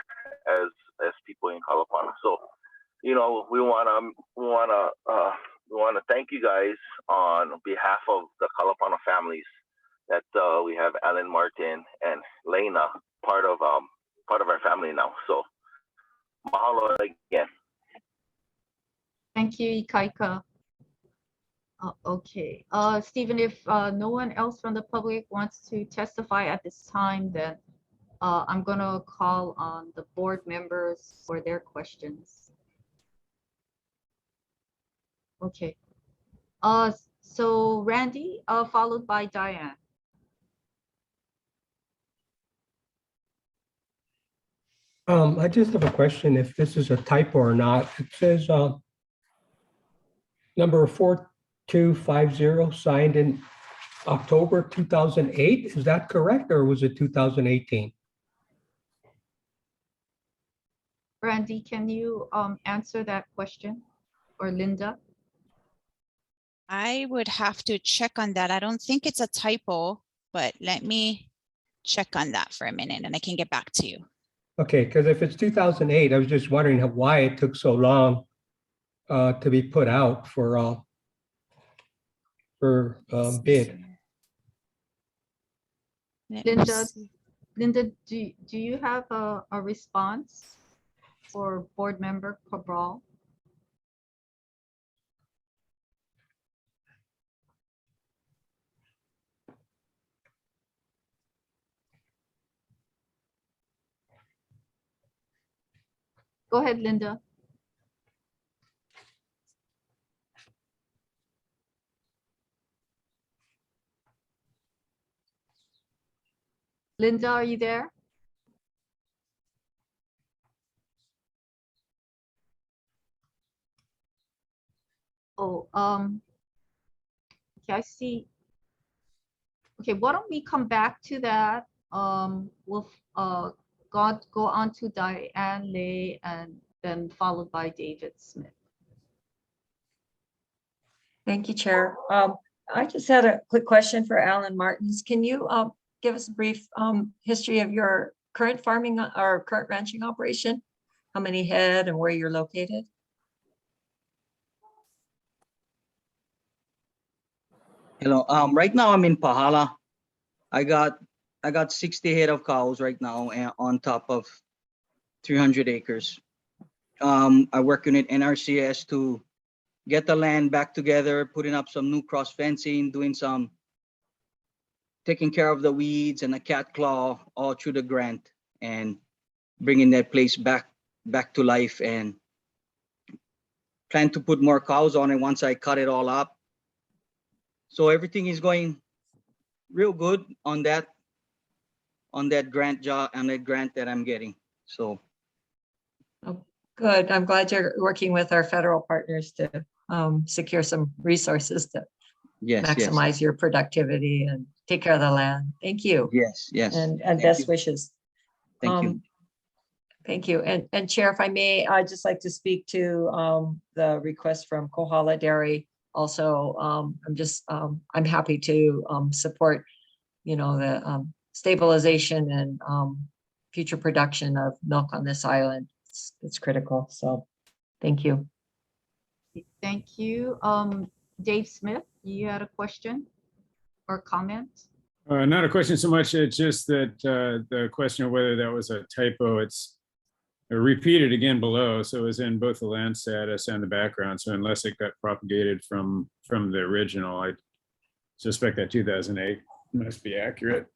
as people in Kalapana. So, you know, we wanna thank you guys on behalf of the Kalapana families that we have Alan Martin and Lena part of our family now. So mahalo again. Thank you, Ikaika. Okay, Stephen, if no one else from the public wants to testify at this time, then I'm gonna call on the board members for their questions. Okay. So Randy, followed by Diane. I just have a question if this is a typo or not. It says number 4250 signed in October 2008. Is that correct, or was it 2018? Randy, can you answer that question, or Linda? I would have to check on that. I don't think it's a typo, but let me check on that for a minute and I can get back to you. Okay, because if it's 2008, I was just wondering why it took so long to be put out for bid. Linda, do you have a response for board member Cabral? Go ahead, Linda. Linda, are you there? Oh, okay, I see. Okay, why don't we come back to that? We'll go on to Diane Lay and then followed by David Smith. Thank you, Chair. I just had a quick question for Alan Martins. Can you give us a brief history of your current farming or current ranching operation? How many head and where you're located? Hello. Right now I'm in Pahala. I got 60 head of cows right now, and on top of 300 acres. I work in NRCS to get the land back together, putting up some new cross fencing, doing some taking care of the weeds and the cat claw all through the grant, and bringing that place back to life, and plan to put more cows on it once I cut it all up. So everything is going real good on that grant job and that grant that I'm getting. So good. I'm glad you're working with our federal partners to secure some resources to maximize your productivity and take care of the land. Thank you. Yes. And best wishes. Thank you. Thank you. And Chair, if I may, I'd just like to speak to the request from Kohala Dairy. Also, I'm happy to support, the stabilization and future production of milk on this island. It's critical. So thank you. Thank you. Dave Smith, you had a question or comment? Not a question so much. It's just that the question of whether that was a typo. It's repeated again below. So it was in both the land status and the background. So unless it got propagated from the original, I suspect that 2008 must be accurate.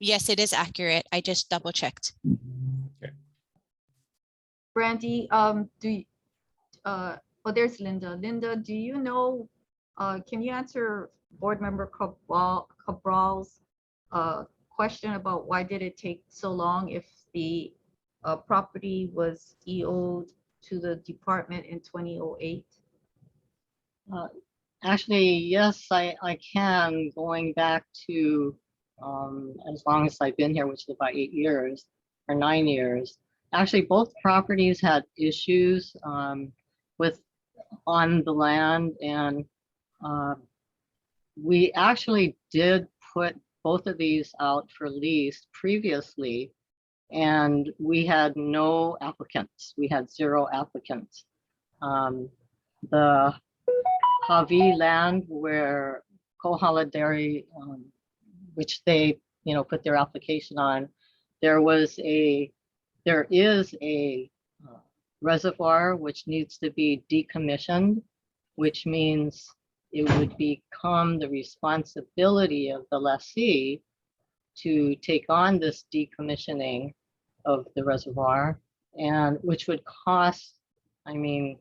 Yes, it is accurate. I just double checked. Brandy, there's Linda. Linda, do you know, can you answer Board Member Cabral's question about why did it take so long if the property was EO'd to the department in 2008? Actually, yes, I can, going back to as long as I've been here, which is about 8 years or 9 years. Actually, both properties had issues on the land, and we actually did put both of these out for lease previously, and we had no applicants. We had 0 applicants. The Hawaii land where Kohala Dairy, which they put their application on, there is a reservoir which needs to be decommissioned, which means it would become the responsibility of the lessee to take on this decommissioning of the reservoir, and which would cost, I mean,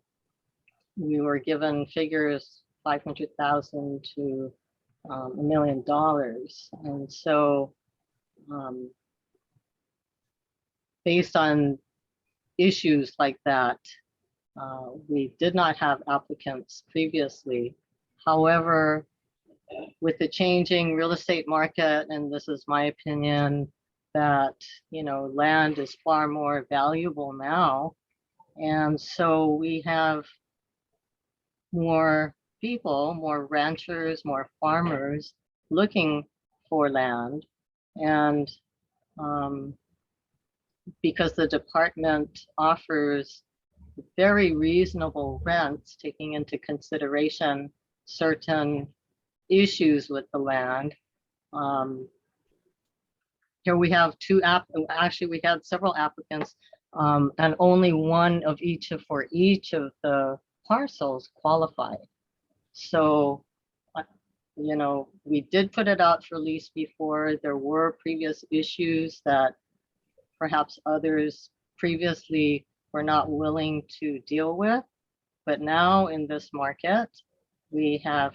we were given figures 500,000 to $1 million. And so based on issues like that, we did not have applicants previously. However, with the changing real estate market, and this is my opinion, that land is far more valuable now. And so we have more people, more ranchers, more farmers looking for land. And because the department offers very reasonable rents, taking into consideration certain issues with the land. Here we have actually we had several applicants, and only one of each for each of the parcels qualified. So, we did put it out for lease before. There were previous issues that perhaps others previously were not willing to deal with. But now in this market, we have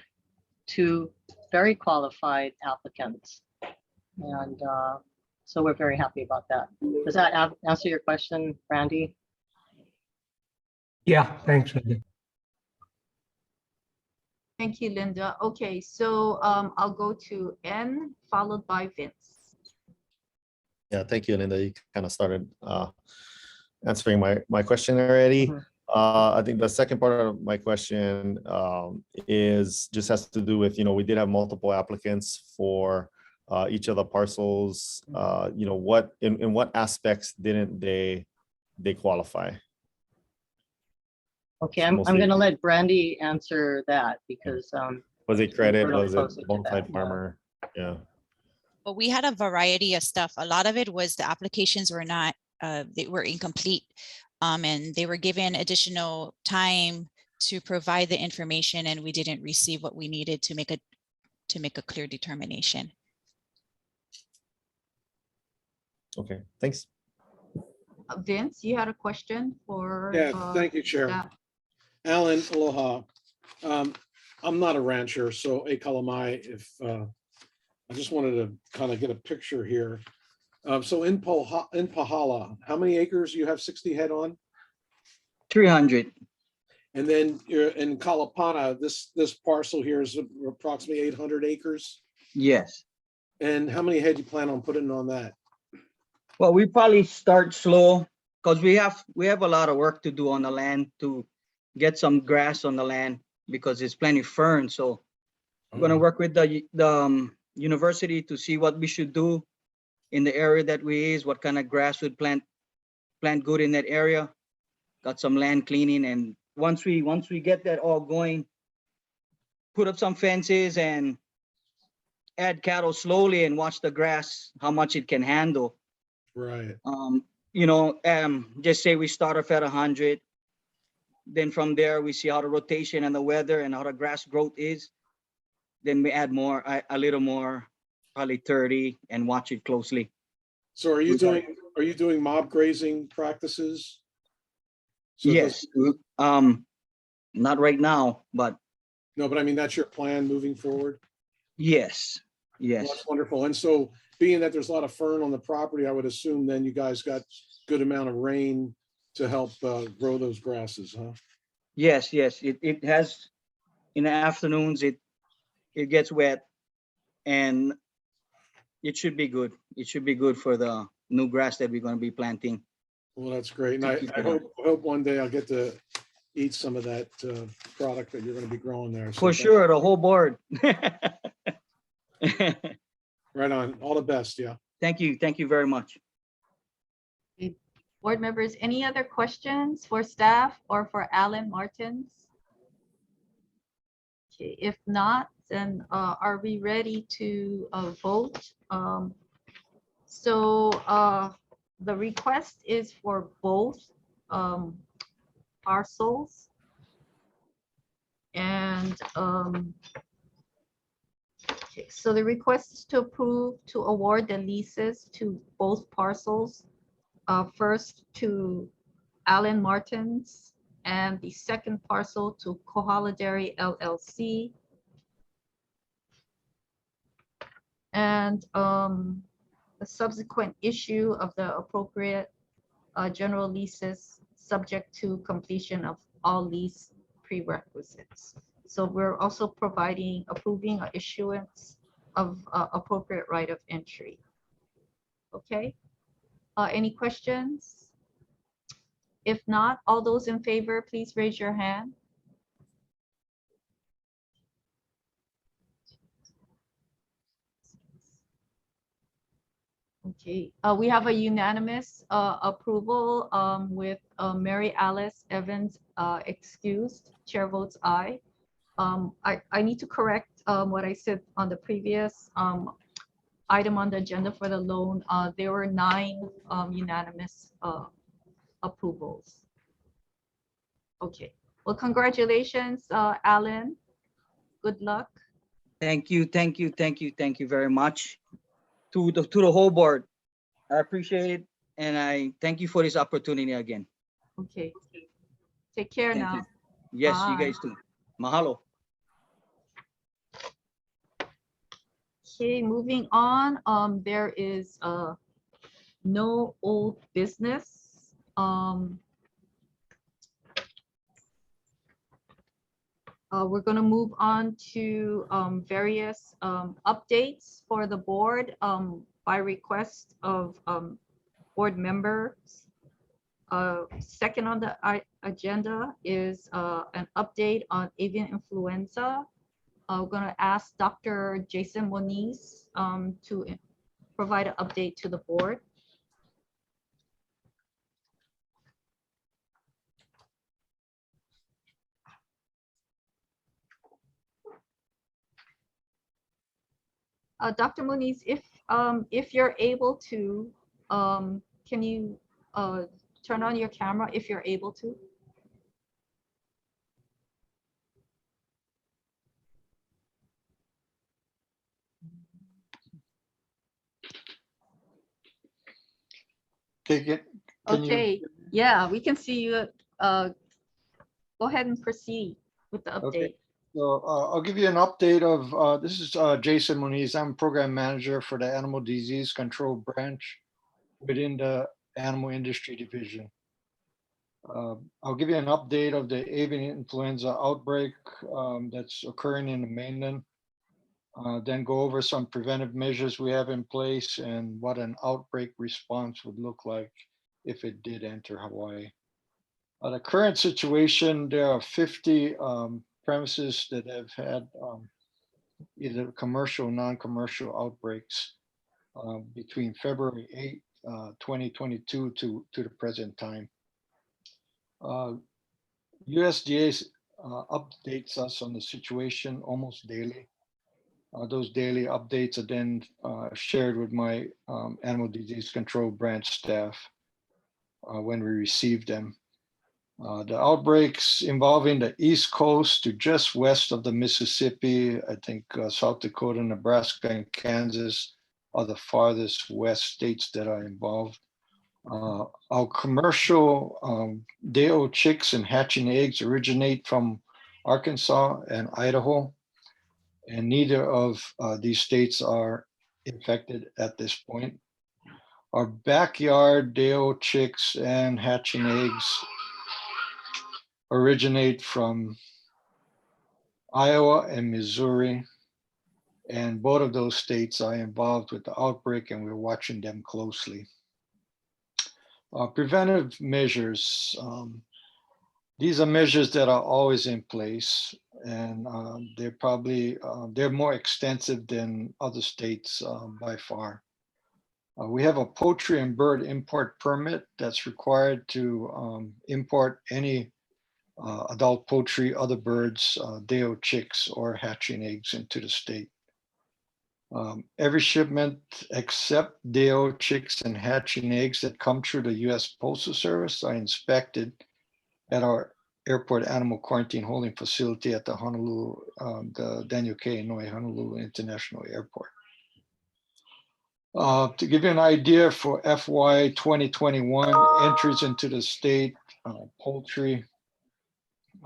2 very qualified applicants. And so we're very happy about that. Does that answer your question, Randy? Yeah, thanks, Linda. Thank you, Linda. Okay, so I'll go to N followed by Vince. Yeah, thank you, Linda. You kind of started answering my question already. I think the second part of my question has to do with, we did have multiple applicants for each of the parcels. In what aspects didn't they qualify? Okay, I'm going to let Brandy answer that because was it credit? Was it bona fide farmer? Yeah. But we had a variety of stuff. A lot of it was the applications were not, they were incomplete, and they were given additional time to provide the information, and we didn't receive what we needed to make a clear determination. Okay, thanks. Vince, you had a question for? Yeah, thank you, Chair. Staff. Alan, aloha. I'm not a rancher, so e kalamai, if I just wanted to kind of get a picture here. So in Pahala, how many acres you have 60 head on? 300. And then you're in Kalapana, this parcel here is approximately 800 acres. Yes. And how many head you plan on putting on that? Well, we probably start slow because we have a lot of work to do on the land to get some grass on the land because there's plenty of fern. So I'm going to work with the university to see what we should do in the area that we is, what kind of grass would plant good in that area. Got some land cleaning, and once we get that all going, put up some fences and add cattle slowly and watch the grass, how much it can handle. Right. just say we start off at 100. Then from there, we see how the rotation and the weather and how the grass growth is. Then we add more, a little more, probably 30, and watch it closely. So are you doing mob grazing practices? So Yes, not right now, but. No, but I mean, that's your plan moving forward? Yes, yes. Well, that's wonderful. And so being that there's a lot of fern on the property, I would assume then you guys got good amount of rain to help grow those grasses, huh? Yes, yes. It has, in the afternoons, it gets wet, and it should be good. It should be good for the new grass that we're going to be planting. Well, that's great. And I hope one day I'll get to eat some of that product that you're going to be growing there. So for sure, the whole board. Right on. All the best. Yeah. Thank you. Thank you very much. Board members, any other questions for staff or for Alan Martins? Okay, if not, then are we ready to vote? The request is for both parcels, and okay, so the request is to approve to award the leases to both parcels. First to Alan Martins, and the second parcel to Kohala Dairy LLC. And the subsequent issue of the appropriate general leases subject to completion of all lease prerequisites. So we're also approving an issuance of appropriate right of entry. Okay. Any questions? If not, all those in favor, please raise your hand. Okay, we have a unanimous approval with Mary Alice Evans excused. Chair votes aye. I need to correct what I said on the previous item on the agenda for the loan. There were 9 unanimous approvals. Okay, well, congratulations, Alan. Good luck. Thank you, thank you, thank you, thank you very much to the whole board. I appreciate it, and I thank you for this opportunity again. Okay, take care Thank now. you. Yes, Bye. you guys too. Mahalo. Okay, moving on. There is no old business. We're going to move on to various updates for the board by request of board members. Second on the agenda is an update on avian influenza. We're going to ask Dr. Jason Moniz to provide an update to the board. Dr. Moniz, if you're able to, can you turn on your camera if you're able to? Okay, yeah, we can see you. Go ahead and proceed with the update. Okay. So I'll give you an update of, this is Jason Moniz. I'm program manager for the Animal Disease Control Branch within the Animal Industry Division. I'll give you an update of the avian influenza outbreak that's occurring in the mainland. Then go over some preventive measures we have in place and what an outbreak response would look like if it did enter Hawaii. The current situation, there are 50 premises that have had either commercial, non-commercial outbreaks between February 8, 2022 to the present time. USDA updates us on the situation almost daily. Those daily updates are then shared with my animal disease control branch staff. when we received them. The outbreaks involving the East Coast to just west of the Mississippi, I think South Dakota, Nebraska, and Kansas are the farthest west states that are involved. Our commercial day-old chicks and hatching eggs originate from Arkansas and Idaho, and neither of these states are infected at this point. Our backyard day-old chicks and hatching eggs originate from Iowa and Missouri, and both of those states are involved with the outbreak, and we're watching them closely. Preventive measures. These are measures that are always in place, and they're more extensive than other states by far. We have a poultry and bird import permit that's required to import any adult poultry, other birds, day-old chicks, or hatching eggs into the state. Every shipment except day-old chicks and hatching eggs that come through the U.S. Postal Service are inspected at our airport animal quarantine holding facility at the Honolulu, the Daniel K. Inouye Honolulu International Airport. To give you an idea for FY 2021 entries into the state, poultry,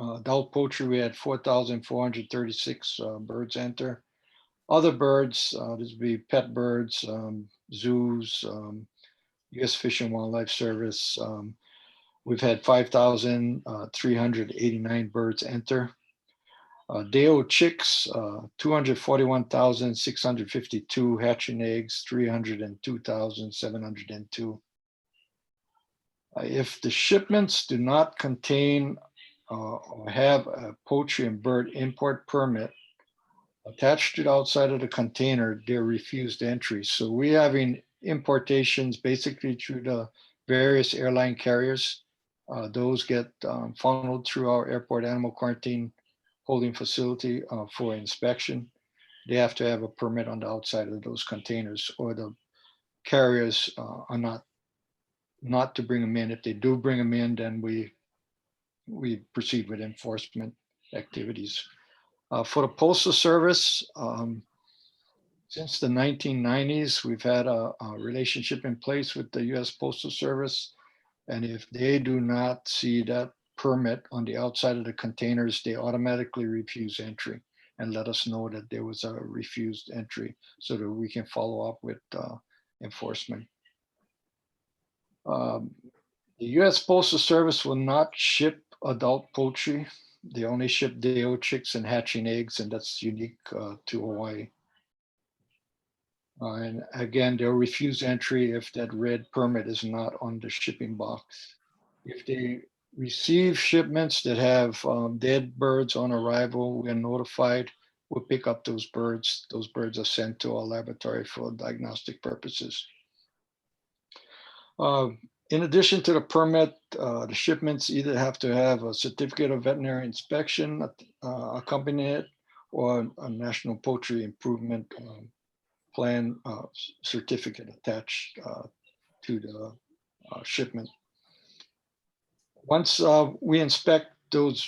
adult poultry, we had 4,436 birds enter. Other birds, this would be pet birds, zoos, U.S. Fish and Wildlife Service. We've had 5,389 birds enter. Day-old chicks, 241,652, hatching eggs, 302,702. If the shipments do not contain or have a poultry and bird import permit attached to the outside of the container, they're refused entry. So we're having importations basically through the various airline carriers. Those get funneled through our airport animal quarantine holding facility for inspection. They have to have a permit on the outside of those containers, or the carriers are not to bring them in. If they do bring them in, then we proceed with enforcement activities. For the Postal Service, since the 1990s, we've had a relationship in place with the U.S. Postal Service. And if they do not see that permit on the outside of the containers, they automatically refuse entry and let us know that there was a refused entry so that we can follow up with enforcement. The U.S. Postal Service will not ship adult poultry. They only ship day-old chicks and hatching eggs, and that's unique to Hawaii. And again, they'll refuse entry if that red permit is not on the shipping box. If they receive shipments that have dead birds on arrival, we are notified. We'll pick up those birds. Those birds are sent to our laboratory for diagnostic purposes. In addition to the permit, the shipments either have to have a certificate of veterinary inspection accompany it, or a National Poultry Improvement Plan certificate attached to the shipment. Once we inspect those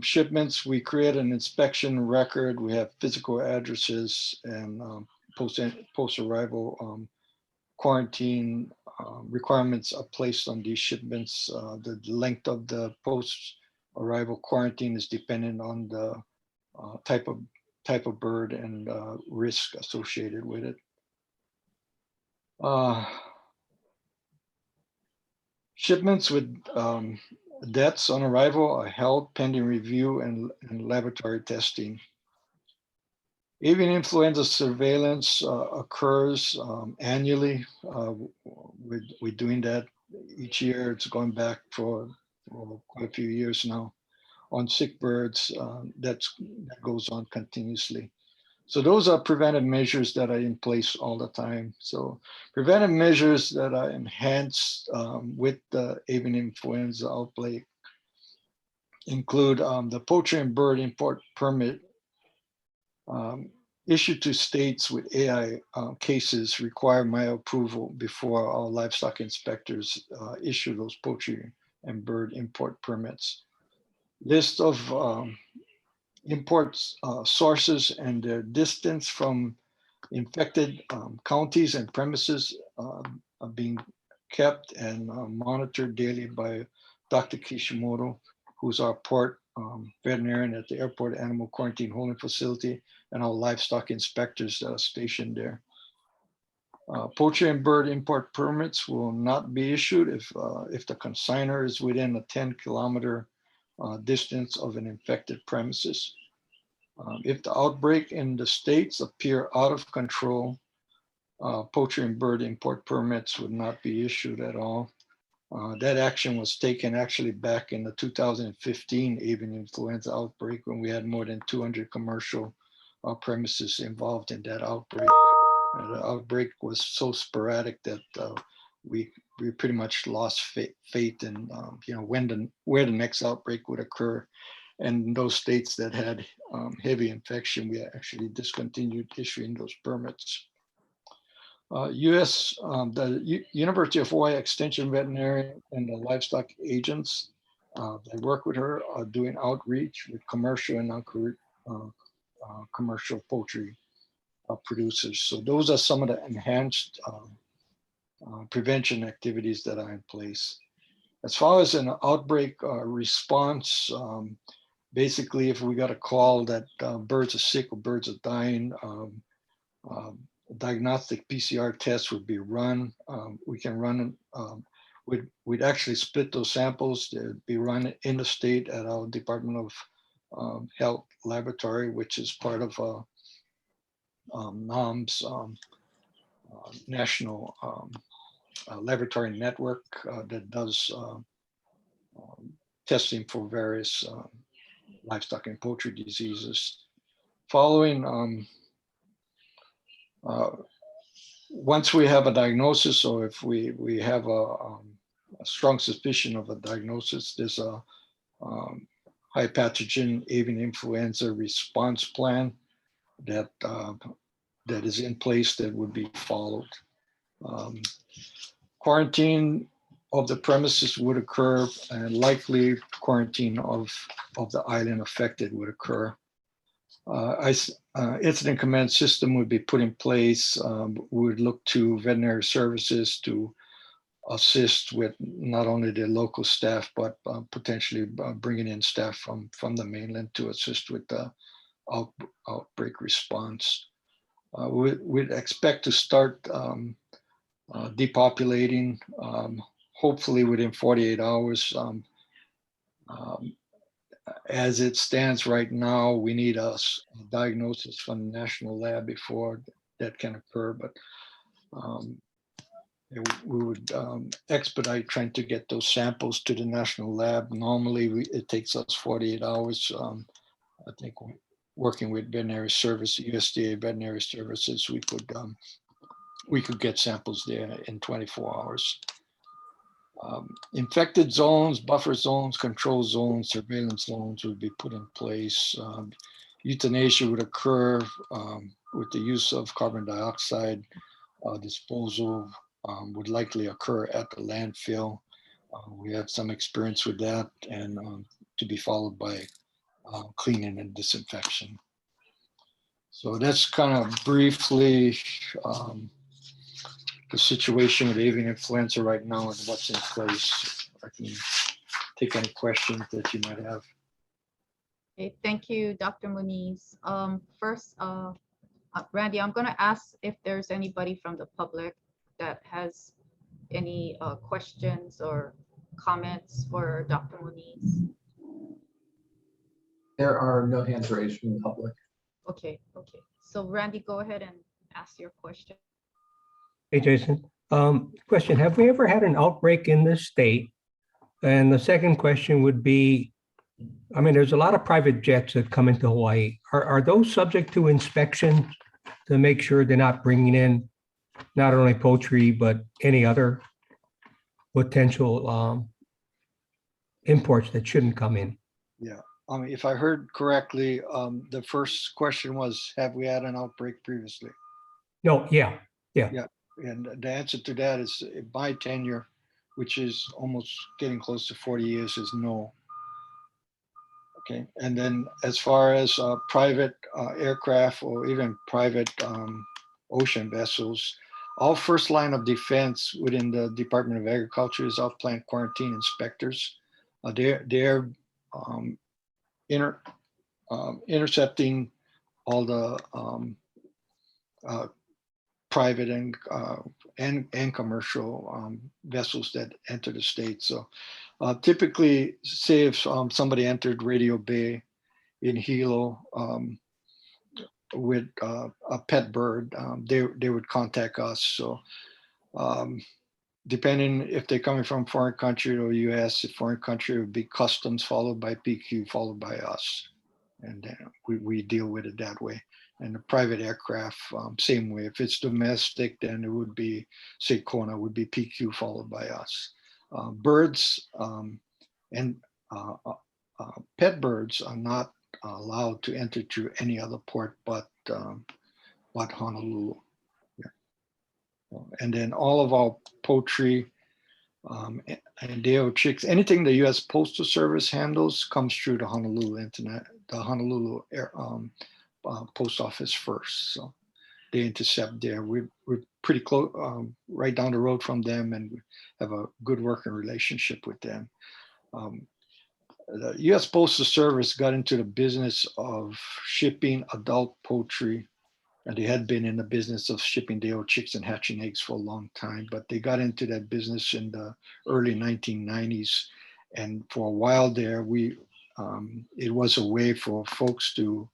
shipments, we create an inspection record. We have physical addresses and post-arrival quarantine requirements are placed on these shipments. The length of the post-arrival quarantine is dependent on the type of bird and risk associated with it. Shipments with deaths on arrival are held pending review and laboratory testing. Avian influenza surveillance occurs annually. We're doing that each year. It's going back for quite a few years now. On sick birds, that goes on continuously. So those are preventive measures that are in place all the time. So preventive measures that are enhanced with the avian influenza outbreak include the poultry and bird import permit issued to states with AI cases require my approval before our livestock inspectors issue those poultry and bird import permits. List of imports sources and their distance from infected counties and premises are being kept and monitored daily by Dr. Kishimoto, who's our port veterinarian at the airport animal quarantine holding facility, and our livestock inspectors that are stationed there. Poultry and bird import permits will not be issued if the consignor is within a 10-kilometer distance of an infected premises. If the outbreak in the states appear out of control, poultry and bird import permits would not be issued at all. That action was taken actually back in the 2015 avian influenza outbreak when we had more than 200 commercial premises involved in that outbreak. The outbreak was so sporadic that we pretty much lost faith in where the next outbreak would occur. And those states that had heavy infection, we actually discontinued issuing those permits. The University of Hawaii Extension Veterinarian and the livestock agents that work with her are doing outreach with commercial and commercial poultry producers. So those are some of the enhanced prevention activities that are in place. As far as an outbreak response, basically, if we got a call that birds are sick or birds are dying, diagnostic PCR tests would be run. We can run, we'd actually split those samples. They'd be run in the state at our Department of Health laboratory, which is part of NOM's national laboratory network that does testing for various livestock and poultry diseases. Following, once we have a diagnosis, or if we have a strong suspicion of a diagnosis, there's a high pathogen avian influenza response plan that is in place that would be followed. Quarantine of the premises would occur, and likely quarantine of the island affected would occur. Incident command system would be put in place. We would look to veterinary services to assist with not only the local staff, but potentially bringing in staff from the mainland to assist with the outbreak response. We'd expect to start depopulating, hopefully within 48 hours. As it stands right now, we need a diagnosis from the national lab before that can occur, but we would expedite trying to get those samples to the national lab. Normally, it takes us 48 hours. I think working with veterinary service, USDA veterinary services, we could get samples there in 24 hours. Infected zones, buffer zones, control zones, surveillance zones would be put in place. Euthanasia would occur with the use of carbon dioxide disposal would likely occur at the landfill. We have some experience with that, and to be followed by cleaning and disinfection. So that's kind of briefly the situation with avian influenza right now and what's in place. I can take any questions that you might have. Okay, thank you, Dr. Muniz. First, Randy, I'm going to ask if there's anybody from the public that has any questions or comments for Dr. Muniz. There are no hands raised from the public. Okay. So Randy, go ahead and ask your question. Hey, Jason. Question, have we ever had an outbreak in this state? And the second question would be, I mean, there's a lot of private jets that come into Hawaii. Are those subject to inspection to make sure they're not bringing in not only poultry, but any other potential imports that shouldn't come in? Yeah. If I heard correctly, the first question was, have we had an outbreak previously? No, yeah. Yeah, and the answer to that is my tenure, which is almost getting close to 40 years, is no. Okay, and then as far as private aircraft or even private ocean vessels, all first line of defense within the Department of Agriculture is off-plant quarantine inspectors. They're intercepting all the private and commercial vessels that enter the state. So typically, say if somebody entered Radio Bay in Hilo with a pet bird, they would contact us. So depending if they're coming from foreign country or US, if foreign country would be customs followed by PQ followed by us. And then we deal with it that way. And the private aircraft, same way. If it's domestic, then it would be, say, Kona would be PQ followed by us. Birds and pet birds are not allowed to enter through any other port but Honolulu. Yeah. And then all of our poultry and DO chicks, anything the U.S. Postal Service handles comes through the Honolulu Internet, the Honolulu post office first. So they intercept there. We're pretty close, right down the road from them, and we have a good working relationship with them. The U.S. Postal Service got into the business of shipping adult poultry, and they had been in the business of shipping day-old chicks and hatching eggs for a long time, but they got into that business in the early 1990s. And for a while there, it was a way for folks to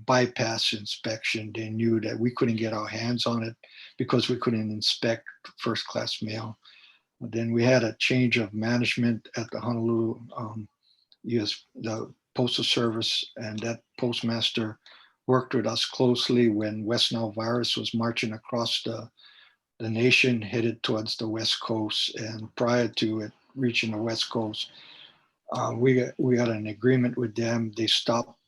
bypass inspection. They knew that we couldn't get our hands on it because we couldn't inspect first-class mail. But then we had a change of management at the Honolulu the Postal Service, and that postmaster worked with us closely when West Nile virus was marching across the nation headed towards the West Coast. And prior to it reaching the West Coast, we got an agreement with them. They stopped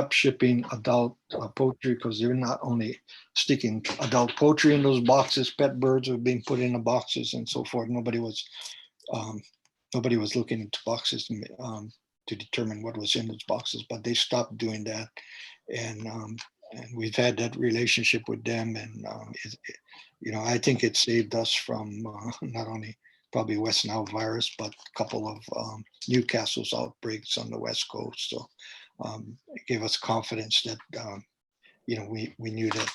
shipping adult poultry because they were not only sticking adult poultry in those boxes, pet birds were being put in the boxes and so forth. Nobody was looking into boxes to determine what was in those boxes, but they stopped doing that. And we've had that relationship with them. And, I think it saved us from not only probably West Nile virus, but a couple of Newcastle's outbreaks on the West Coast. So it gave us confidence that, we knew that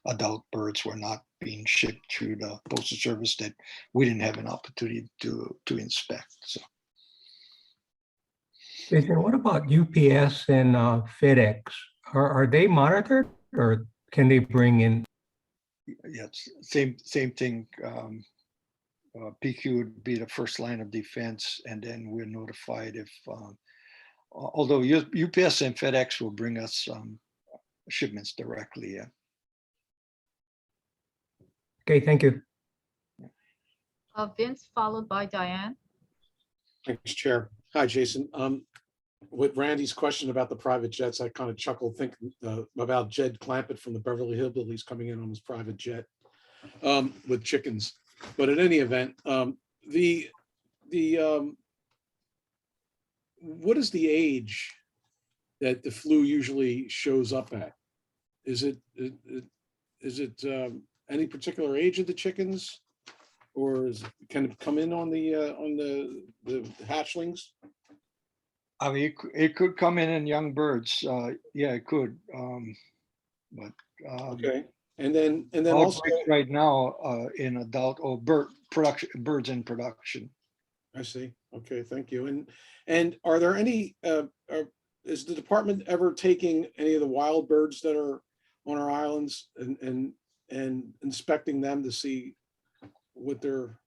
adult birds were not being shipped through the Postal Service, that we didn't have an opportunity to inspect. So. Jason, what about UPS and FedEx? Are they monitored, or can they bring in? Yeah, same thing. PQ would be the first line of defense, and then we're notified if, although UPS and FedEx will bring us shipments directly. Yeah. Okay, thank you. Vince, followed by Diane. Thanks, Chair. Hi, Jason. With Randy's question about the private jets, I kind of chuckled thinking about Jed Clampett from the Beverly Hillbillies coming in on his private jet with chickens. But in any event, what is the age that the flu usually shows up at? Is it any particular age of the chickens, or can it come in on the hatchlings? I mean, it could come in young birds. Yeah, it could. But okay, and then also right now in adult or birds in production. I see. Okay, thank you. And are there any? Is the department ever taking any of the wild birds that are on our islands and inspecting them to see what they're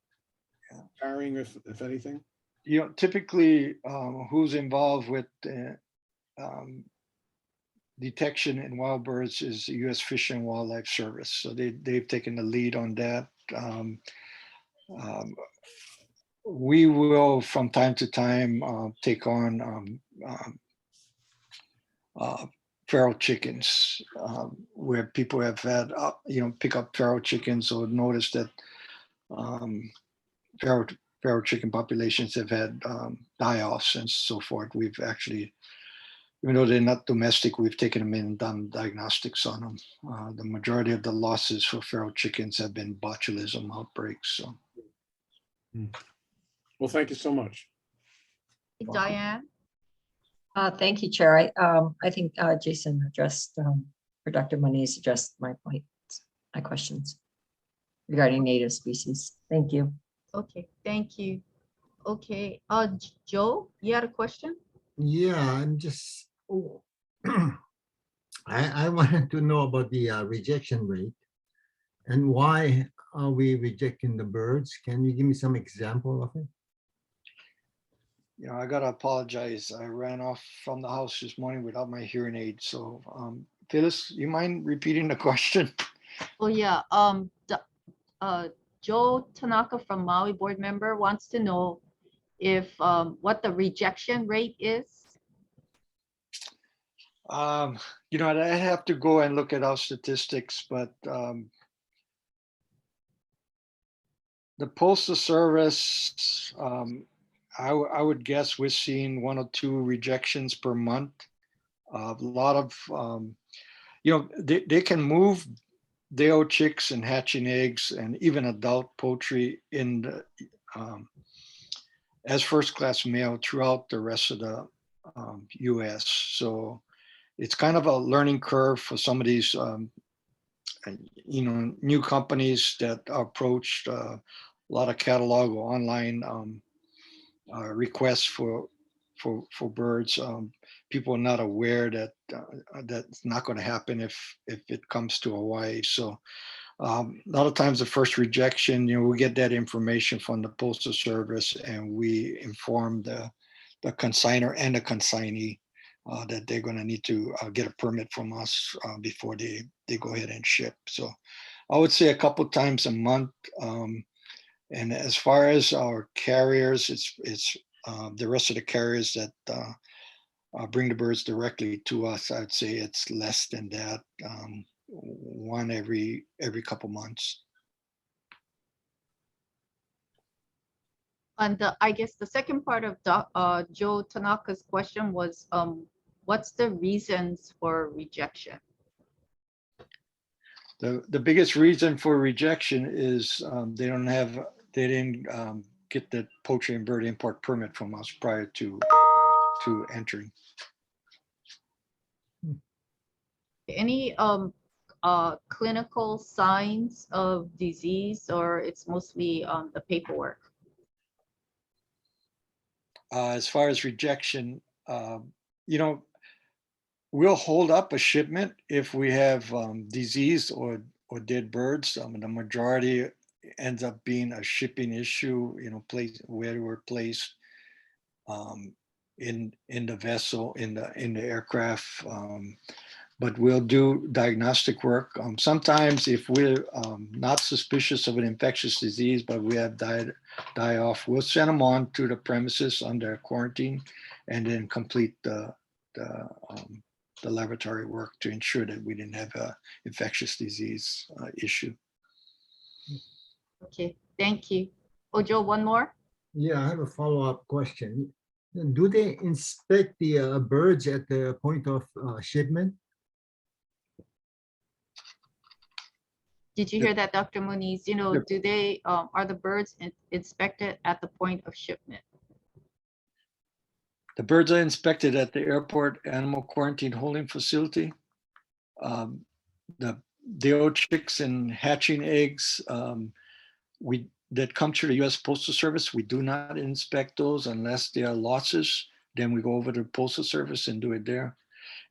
carrying, if anything? Typically who's involved with detection in wild birds is the U.S. Fish and Wildlife Service. So they've taken the lead on that. we will from time to time take on feral chickens where people have had, pick up feral chickens or notice that feral chicken populations have had die-offs and so forth. We've actually, even though they're not domestic, we've taken them in and done diagnostics on them. The majority of the losses for feral chickens have been botulism outbreaks. So. Well, thank you so much. Diane? Thank you, Chair. I think Jason addressed, or Dr. Moniz addressed my points, my questions regarding native species. Thank you. Okay, thank you. Okay, Joe, you had a question? Yeah, I'm just, I wanted to know about the rejection rate and why are we rejecting the birds? Can you give me some example of it? I gotta apologize. I ran off from the house this morning without my hearing aid. So, Phyllis, you mind repeating the question? Oh yeah, Joe Tanaka from Maui board member wants to know if what the rejection rate is. I have to go and look at our statistics, but the Postal Service, I would guess we're seeing 1 or 2 rejections per month. A lot of, they can move day-old chicks and hatching eggs and even adult poultry in the, as first-class mail throughout the rest of the U.S. So it's kind of a learning curve for some of these, new companies that approached a lot of catalog or online requests for birds. People are not aware that that's not going to happen if it comes to Hawaii. So a lot of times the first rejection, we get that information from the Postal Service and we inform the consignor and the consignee that they're going to need to get a permit from us before they go ahead and ship. So I would say a couple times a month. And as far as our carriers, it's the rest of the carriers that bring the birds directly to us. I'd say it's less than that, one every couple months. And I guess the second part of Joe Tanaka's question was, what's the reasons for rejection? The biggest reason for rejection is they didn't get the poultry and bird import permit from us prior to entering. Any clinical signs of disease, or it's mostly the paperwork? As far as rejection, we'll hold up a shipment if we have disease or dead birds. The majority ends up being a shipping issue, where we're placed in the vessel, in the aircraft. But we'll do diagnostic work. Sometimes if we're not suspicious of an infectious disease, but we have die off, we'll send them on to the premises under quarantine and then complete the laboratory work to ensure that we didn't have an infectious disease issue. Okay, thank you. Joe, one more? Yeah, I have a follow-up question. Do they inspect the birds at the point of shipment? Did you hear that, Dr. Moniz? Do they, are the birds inspected at the point of shipment? The birds are inspected at the airport animal quarantine holding facility. The day-old chicks and hatching eggs that come through the U.S. Postal Service, we do not inspect those unless there are losses. Then we go over to the Postal Service and do it there.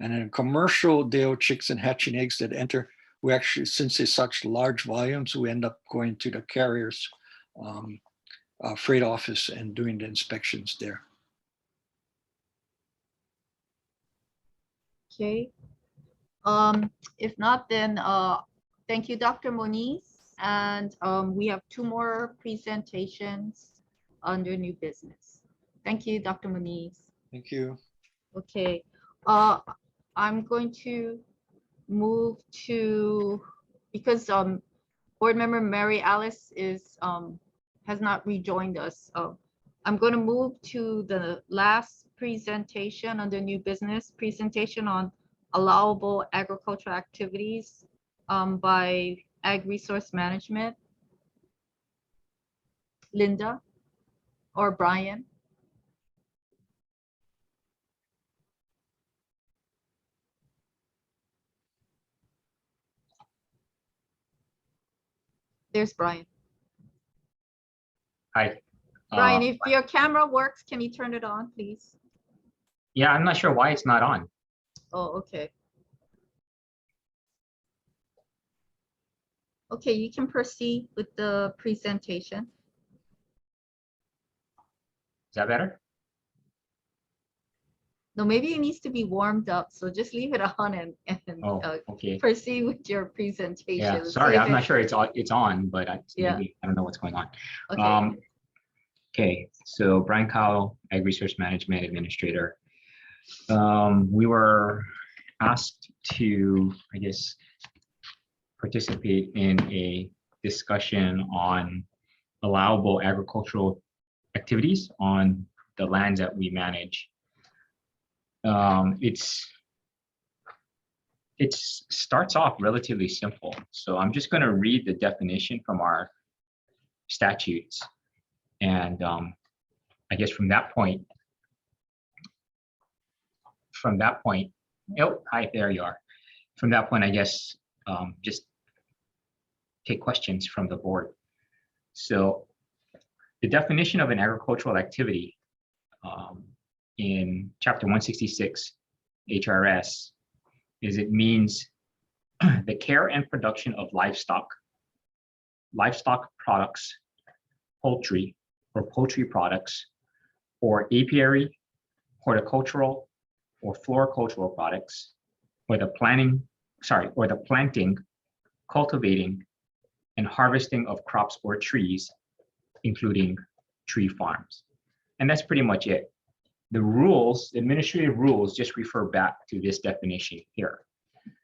And then commercial day-old chicks and hatching eggs that enter, we actually, since it's such large volumes, we end up going to the carrier's freight office and doing the inspections there. Okay. If not, then thank you, Dr. Moniz. And we have 2 more presentations. under new business. Thank you, Dr. Moniz. Thank you. Okay, I'm going to move to, because Board Member Mary Alice is has not rejoined us. I'm going to move to the last presentation under new business, presentation on allowable agricultural activities by Ag Resource Management. Linda or Brian? There's Brian. Hi. Brian, if your camera works, can you turn it on, please? Yeah, I'm not sure why it's not on. Oh, okay. Okay, you can proceed with the presentation. Is that better? No, maybe it needs to be warmed up, so just leave it on and Okay. proceed with your presentation. Yeah, See sorry, if I'm it- not sure it's on, but Yeah. maybe I don't know what's going on. Okay. Okay, so Brian Cowell, Ag Resource Management Administrator. We were asked to, I guess, participate in a discussion on allowable agricultural activities on the lands that we manage. It starts off relatively simple. So I'm just going to read the definition from our statutes. And I guess from that point, oh, hi, there you are. From that point, I guess, just take questions from the board. So the definition of an agricultural activity in Chapter 166 HRS is it means the care and production of livestock products, poultry or poultry products, or apiary, horticultural, or floricultural products, or the planting, cultivating, and harvesting of crops or trees, including tree farms. And that's pretty much it. The rules, the administrative rules, just refer back to this definition here.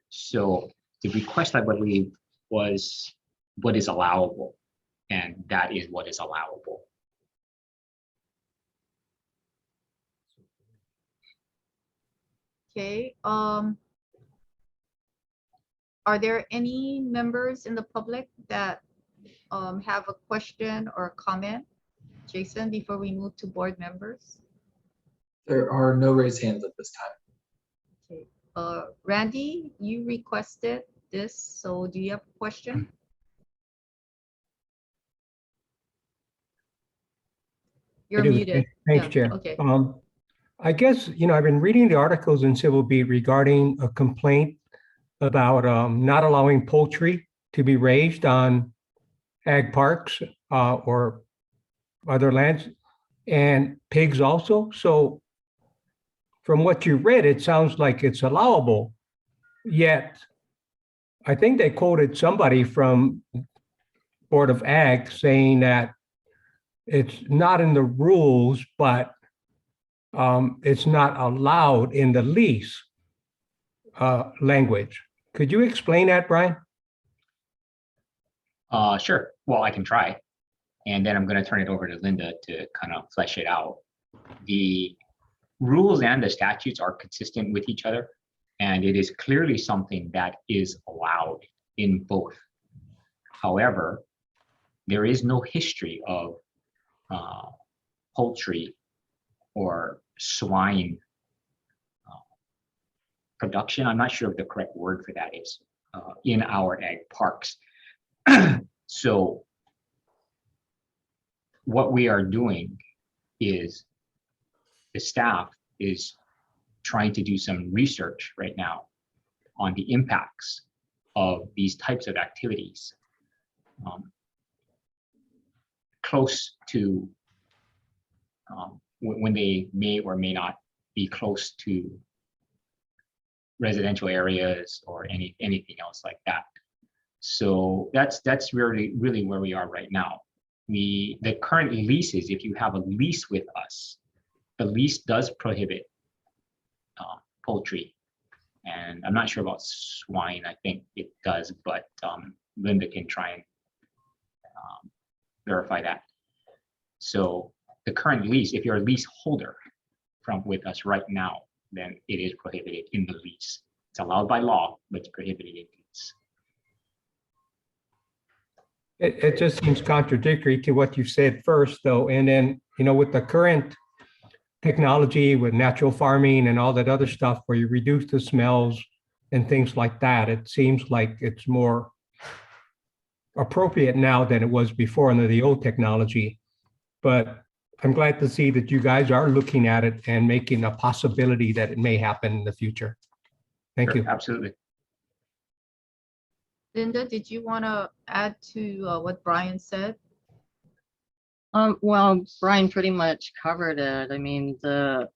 So the request, I believe, was what is allowable, and that is what is allowable. Okay. Are there any members in the public that have a question or a comment? Jason, before we move to board members. There are no raised hands at this time. Okay. Randy, you requested this, so do you have a question? You're I do. muted. Thanks, Yeah, Chair. okay. I guess, I've been reading the articles in Civil Beat regarding a complaint about not allowing poultry to be raised on ag parks or other lands, and pigs also. So from what you read, it sounds like it's allowable. Yet, I think they quoted somebody from Board of Ag saying that it's not in the rules, but it's not allowed in the lease language. Could you explain that, Brian? Sure. Well, I can try. And then I'm going to turn it over to Linda to kind of flesh it out. The rules and the statutes are consistent with each other, and it is clearly something that is allowed in both. However, there is no history of poultry or swine production. I'm not sure if the correct word for that is in our ag parks. So what we are doing is the staff is trying to do some research right now on the impacts of these types of activities close to when they may or may not be close to residential areas or anything else like that. So that's really where we are right now. the current leases, if you have a lease with us, the lease does prohibit poultry. And I'm not sure about swine. I think it does, but Linda can try and verify that. So the current lease, if you're a lease holder with us right now, then it is prohibited in the lease. It's allowed by law, but it's prohibited in lease. It just seems contradictory to what you said first, though. And then, with the current technology with natural farming and all that other stuff where you reduce the smells and things like that, it seems like it's more appropriate now than it was before under the old technology. But I'm glad to see that you guys are looking at it and making a possibility that it may happen in the future. Thank you. Absolutely. Linda, did you want to add to what Brian said? Well, Brian pretty much covered it. I mean, it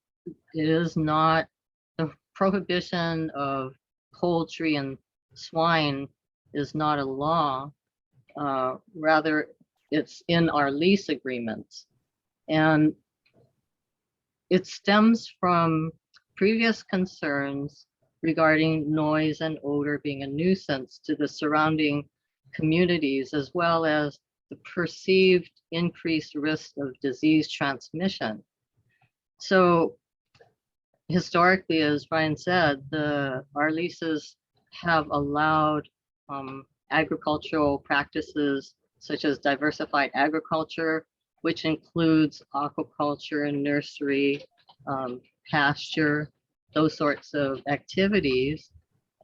is not the prohibition of poultry and swine is not a law. Rather, it's in our lease agreements. And it stems from previous concerns regarding noise and odor being a nuisance to the surrounding communities, as well as the perceived increased risk of disease transmission. So historically, as Brian said, our leases have allowed agricultural practices such as diversified agriculture, which includes aquaculture and nursery, pasture, those sorts of activities.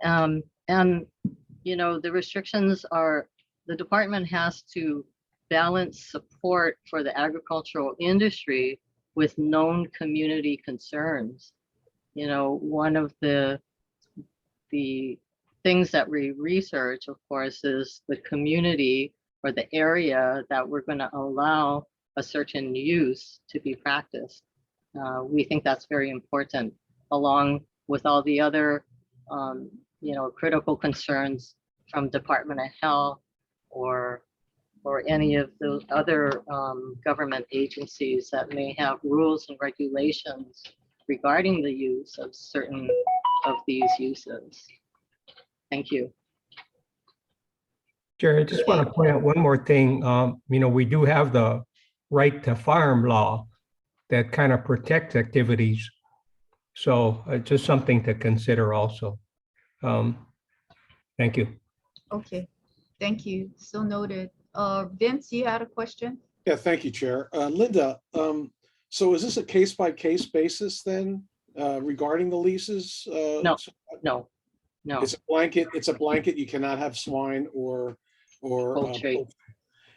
And, the restrictions are, the department has to balance support for the agricultural industry with known community concerns. One of the things that we research, of course, is the community or the area that we're going to allow a certain use to be practiced. We think that's very important, along with all the other, critical concerns from Department of Health or any of the other government agencies that may have rules and regulations regarding the use of certain of these uses. Thank you. Jerry, I just want to point out one more thing. We do have the right to farm law that kind of protects activities. So just something to consider also. Thank you. Okay, thank you. So noted. Vince, you had a question? Yeah, thank you, Chair. Linda, so is this a case-by-case basis then regarding the leases? No. It's a blanket. You cannot have swine or poultry.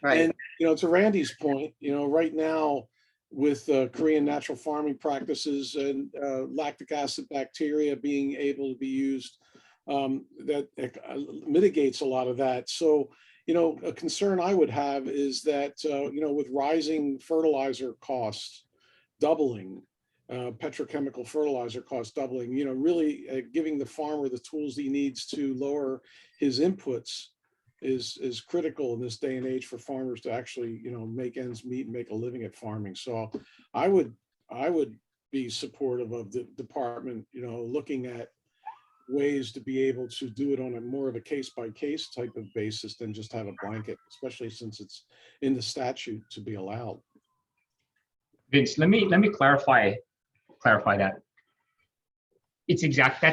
Right. And to Randy's point, right now with Korean natural farming practices and lactic acid bacteria being able to be used, that mitigates a lot of that. So, a concern I would have is that, with rising fertilizer costs doubling, petrochemical fertilizer costs doubling, really giving the farmer the tools he needs to lower his inputs is critical in this day and age for farmers to actually, make ends meet and make a living at farming. So I would be supportive of the department, looking at ways to be able to do it on a more of a case-by-case type of basis than just have a blanket, especially since it's in the statute to be allowed. Vince, let me clarify that. That's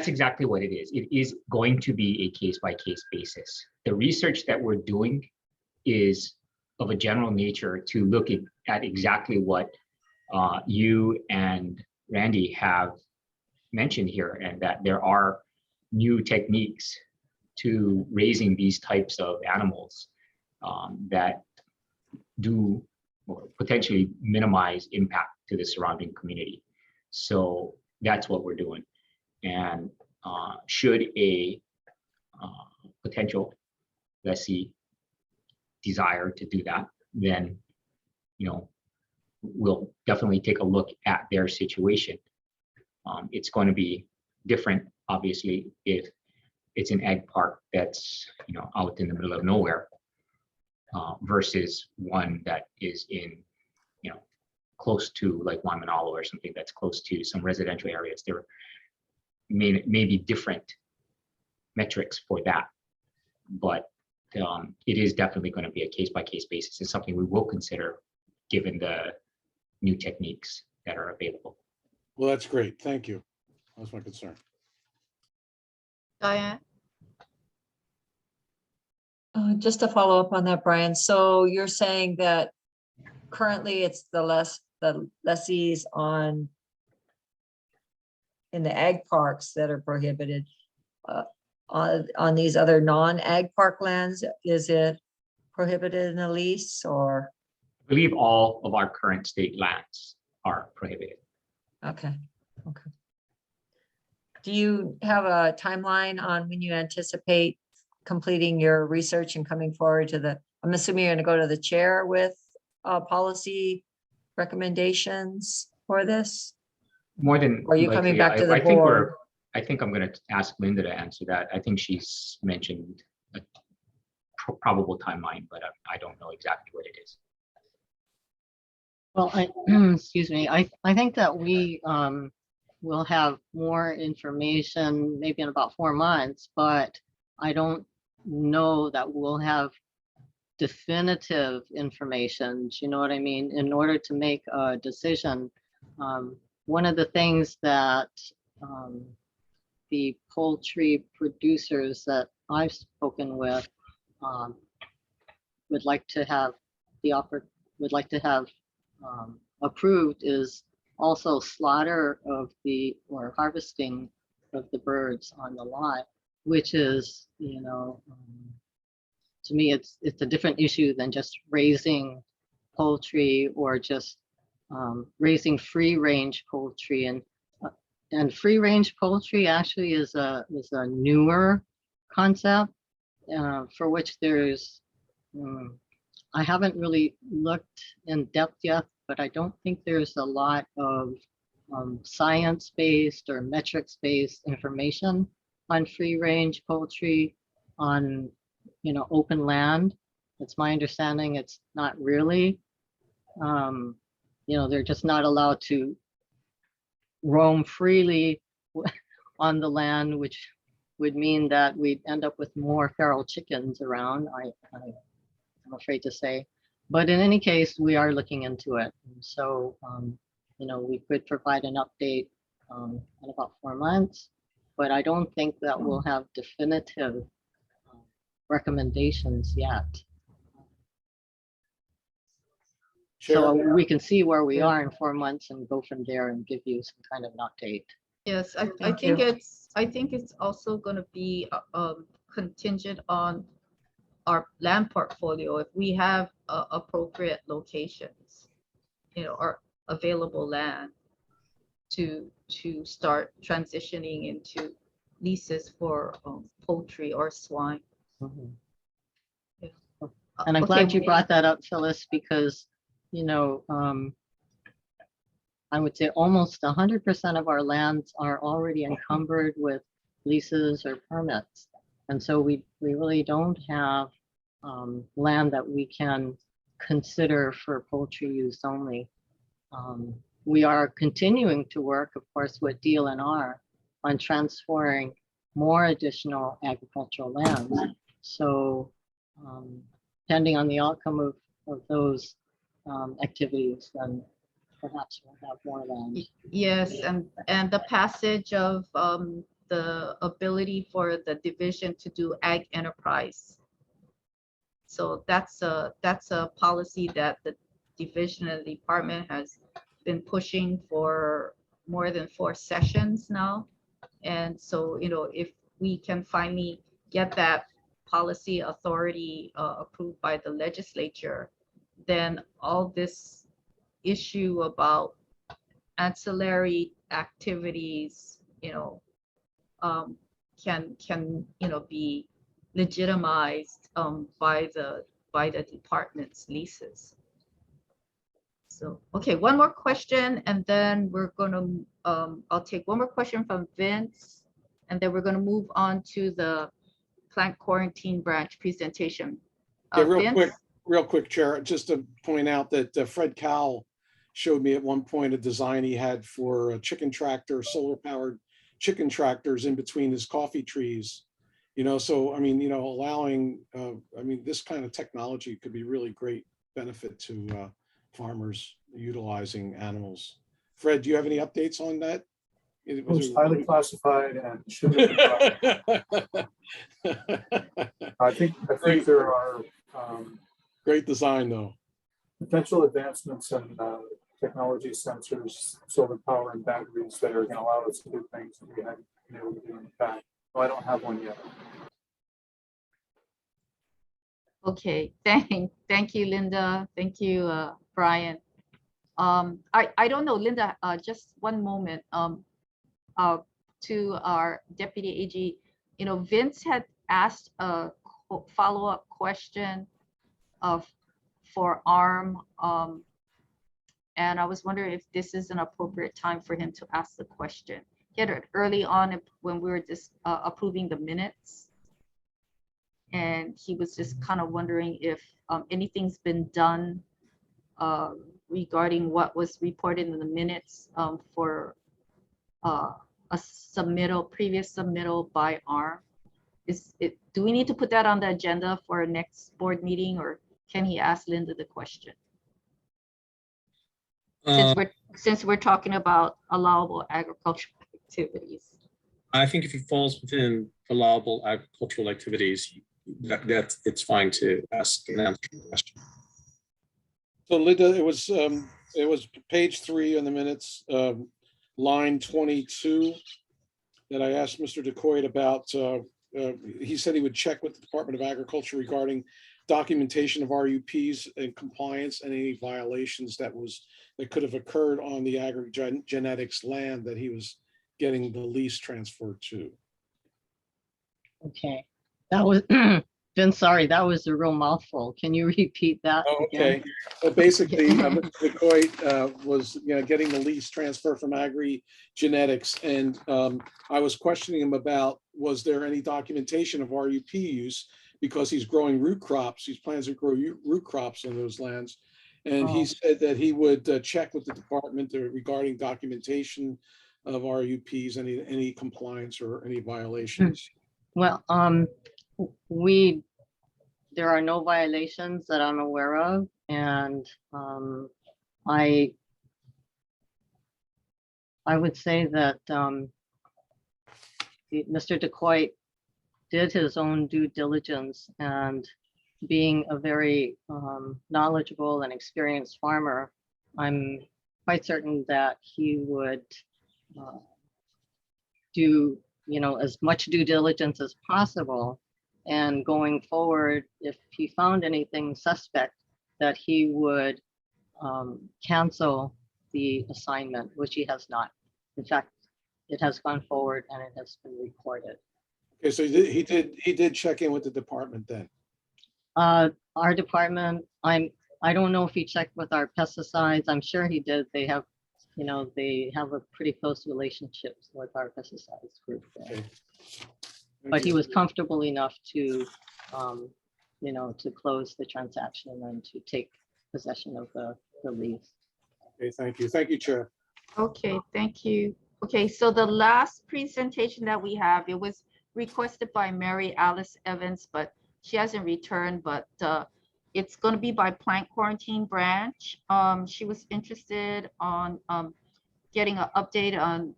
exactly what it is. It is going to be a case-by-case basis. The research that we're doing is of a general nature to look at exactly what you and Randy have mentioned here, and that there are new techniques to raising these types of animals that do potentially minimize impact to the surrounding community. So that's what we're doing. And should a potential lessee desire to do that, then we'll definitely take a look at their situation. It's going to be different, obviously, if it's an egg park that's out in the middle of nowhere. versus one that is in, close to like Waimanalo or something that's close to some residential areas. There may be different metrics for that, but it is definitely going to be a case-by-case basis. It's something we will consider given the new techniques that are available. Well, that's great. Thank you. That's my concern. Diane? Just to follow up on that, Brian. So you're saying that currently it's the lessees in the ag parks that are prohibited. On these other non-ag park lands, is it prohibited in the lease, or? I believe all of our current state lands are prohibited. Okay. Do you have a timeline on when you anticipate completing your research and coming forward to I'm assuming you're going to go to the chair with policy recommendations for this? More than Or are you coming back to the I think board? I think I'm going to ask Linda to answer that. I think she's mentioned a probable timeline, but I don't know exactly what it is. Well, excuse me. I think that we will have more information maybe in about 4 months, but I don't know that we'll have definitive information. Do you know what I mean? In order to make a decision, one of the things that the poultry producers that I've spoken with would like to have approved is also slaughter of or harvesting of the birds on the lot, which is, to me, it's a different issue than just raising poultry or just raising free range poultry. And free range poultry actually is a newer concept for which there's, I haven't really looked in depth yet, but I don't think there's a lot of science-based or metrics-based information on free range poultry on, open land. It's my understanding it's not really, they're just not allowed to roam freely on the land, which would mean that we'd end up with more feral chickens around, I'm afraid to say. But in any case, we are looking into it. And so, we could provide an update in about 4 months, but I don't think that we'll have definitive recommendations yet. So we can see where we are in 4 months and go from there and give you some kind of an update. Yes, I think it's also going to be contingent on our land portfolio. If we have appropriate locations, or available land to start transitioning into leases for poultry or swine. Mm-hmm. Yeah. And I'm glad you brought that up, Phyllis, because I would say almost 100% of our lands are already encumbered with leases or permits. And so we really don't have land that we can consider for poultry use only. We are continuing to work, of course, with DLNR on transferring more additional agricultural lands. So depending on the outcome of those activities, then perhaps we'll have more land. Yes, and the passage of the ability for the division to do ag enterprise. So that's a policy that the division and the department has been pushing for more than 4 sessions now. And so, if we can finally get that policy authority approved by the legislature, then all this issue about ancillary activities, can be legitimized by the department's leases. So, okay, one more question, and then we're gonna I'll take one more question from Vince, and then we're gonna move on to the plant quarantine branch presentation. Yeah, real quick, Real quick, Chair, just to point out that Fred Cowell showed me at one point a design he had for a chicken tractor, solar powered chicken tractors in between his coffee trees. So I mean, allowing, I mean, this kind of technology could be really great benefit to farmers utilizing animals. Fred, do you have any updates on that? It was highly classified and should have been I think there are great design though. Potential advancements in technology, sensors, solar power, and batteries that are going to allow us to do things that we haven't been able to do in the past. So I don't have one yet. Okay, thank you, Linda. Thank you, Brian. I don't know, Linda, just one moment. To our Deputy AG, Vince had asked a follow-up question for ARM, and I was wondering if this is an appropriate time for him to ask the question. He had it early on when we were just approving the minutes, and he was just kind of wondering if anything's been done regarding what was reported in the minutes for a previous submittal by ARM. Do we need to put that on the agenda for our next board meeting, or can he ask Linda the question? Since we're talking about allowable agricultural activities. I think if it falls within allowable agricultural activities, that it's fine to ask and answer the question. So Linda, it was page 3 on the minutes, line 22, that I asked Mr. DeCoit about. He said he would check with the Department of Agriculture regarding documentation of RUPs and compliance and any violations that could have occurred on the agri-genetics land that he was getting the lease transferred to. Okay, that was, Vince, sorry, that was a real mouthful. Can you repeat that again? Okay, so basically, Mr. DeCoit was getting the lease transfer from agri-genetics, and I was questioning him about, was there any documentation of RUP use, because he's growing root crops. He plans to grow root crops on those lands. And he said that he would check with the department regarding documentation of RUPs, any compliance or any violations. Well, there are no violations that I'm aware of, and I would say that Mr. DeCoit did his own due diligence, and being a very knowledgeable and experienced farmer, I'm quite certain that he would do as much due diligence as possible, and going forward, if he found anything suspect, that he would cancel the assignment, which he has not. In fact, it has gone forward and it has been reported. Okay, so he did check in with the department then. Our department, I don't know if he checked with our pesticides. I'm sure he did. They have, they have a pretty close relationship with our pesticides group there. Okay. But he was comfortable enough to, to close the transaction and to take possession of the lease. Okay, thank you. Thank you, Chair. Okay, thank you. Okay, so the last presentation that we have, it was requested by Mary Alice Evans, but she hasn't returned, but it's going to be by Plant Quarantine Branch. She was interested on getting an update on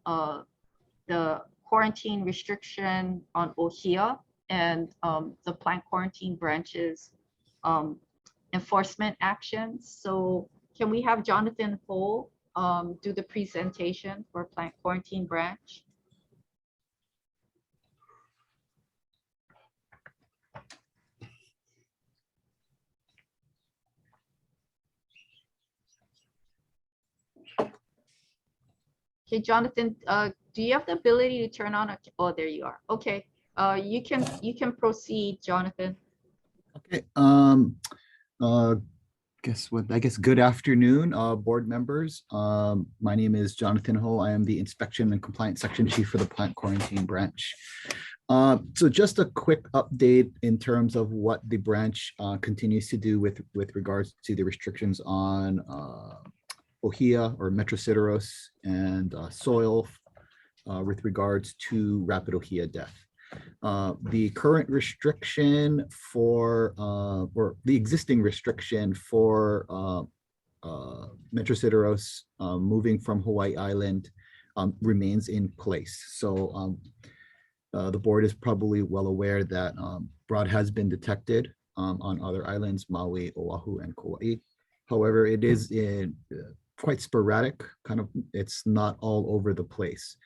the quarantine restriction on Ohia and the Plant Quarantine Branch's enforcement actions. So can we have Jonathan Ho do the presentation for Plant Quarantine Branch? Okay, Jonathan, do you have the ability to turn on? Oh, there you are. Okay, you can proceed, Jonathan. Okay. I guess good afternoon, board members. My name is Jonathan Ho. I am the Inspection and Compliance Section Chief for the Plant Quarantine Branch. So just a quick update in terms of what the branch continues to do with regards to the restrictions on ohia or Metrosideros and soil with regards to rapid ohia death. The current restriction for, or the existing restriction for Metrosideros moving from Hawaii Island remains in place. So the board is probably well aware that broad has been detected on other islands, Maui, Oahu, and Kauai. However, it is quite sporadic, kind of, it's not all over the place.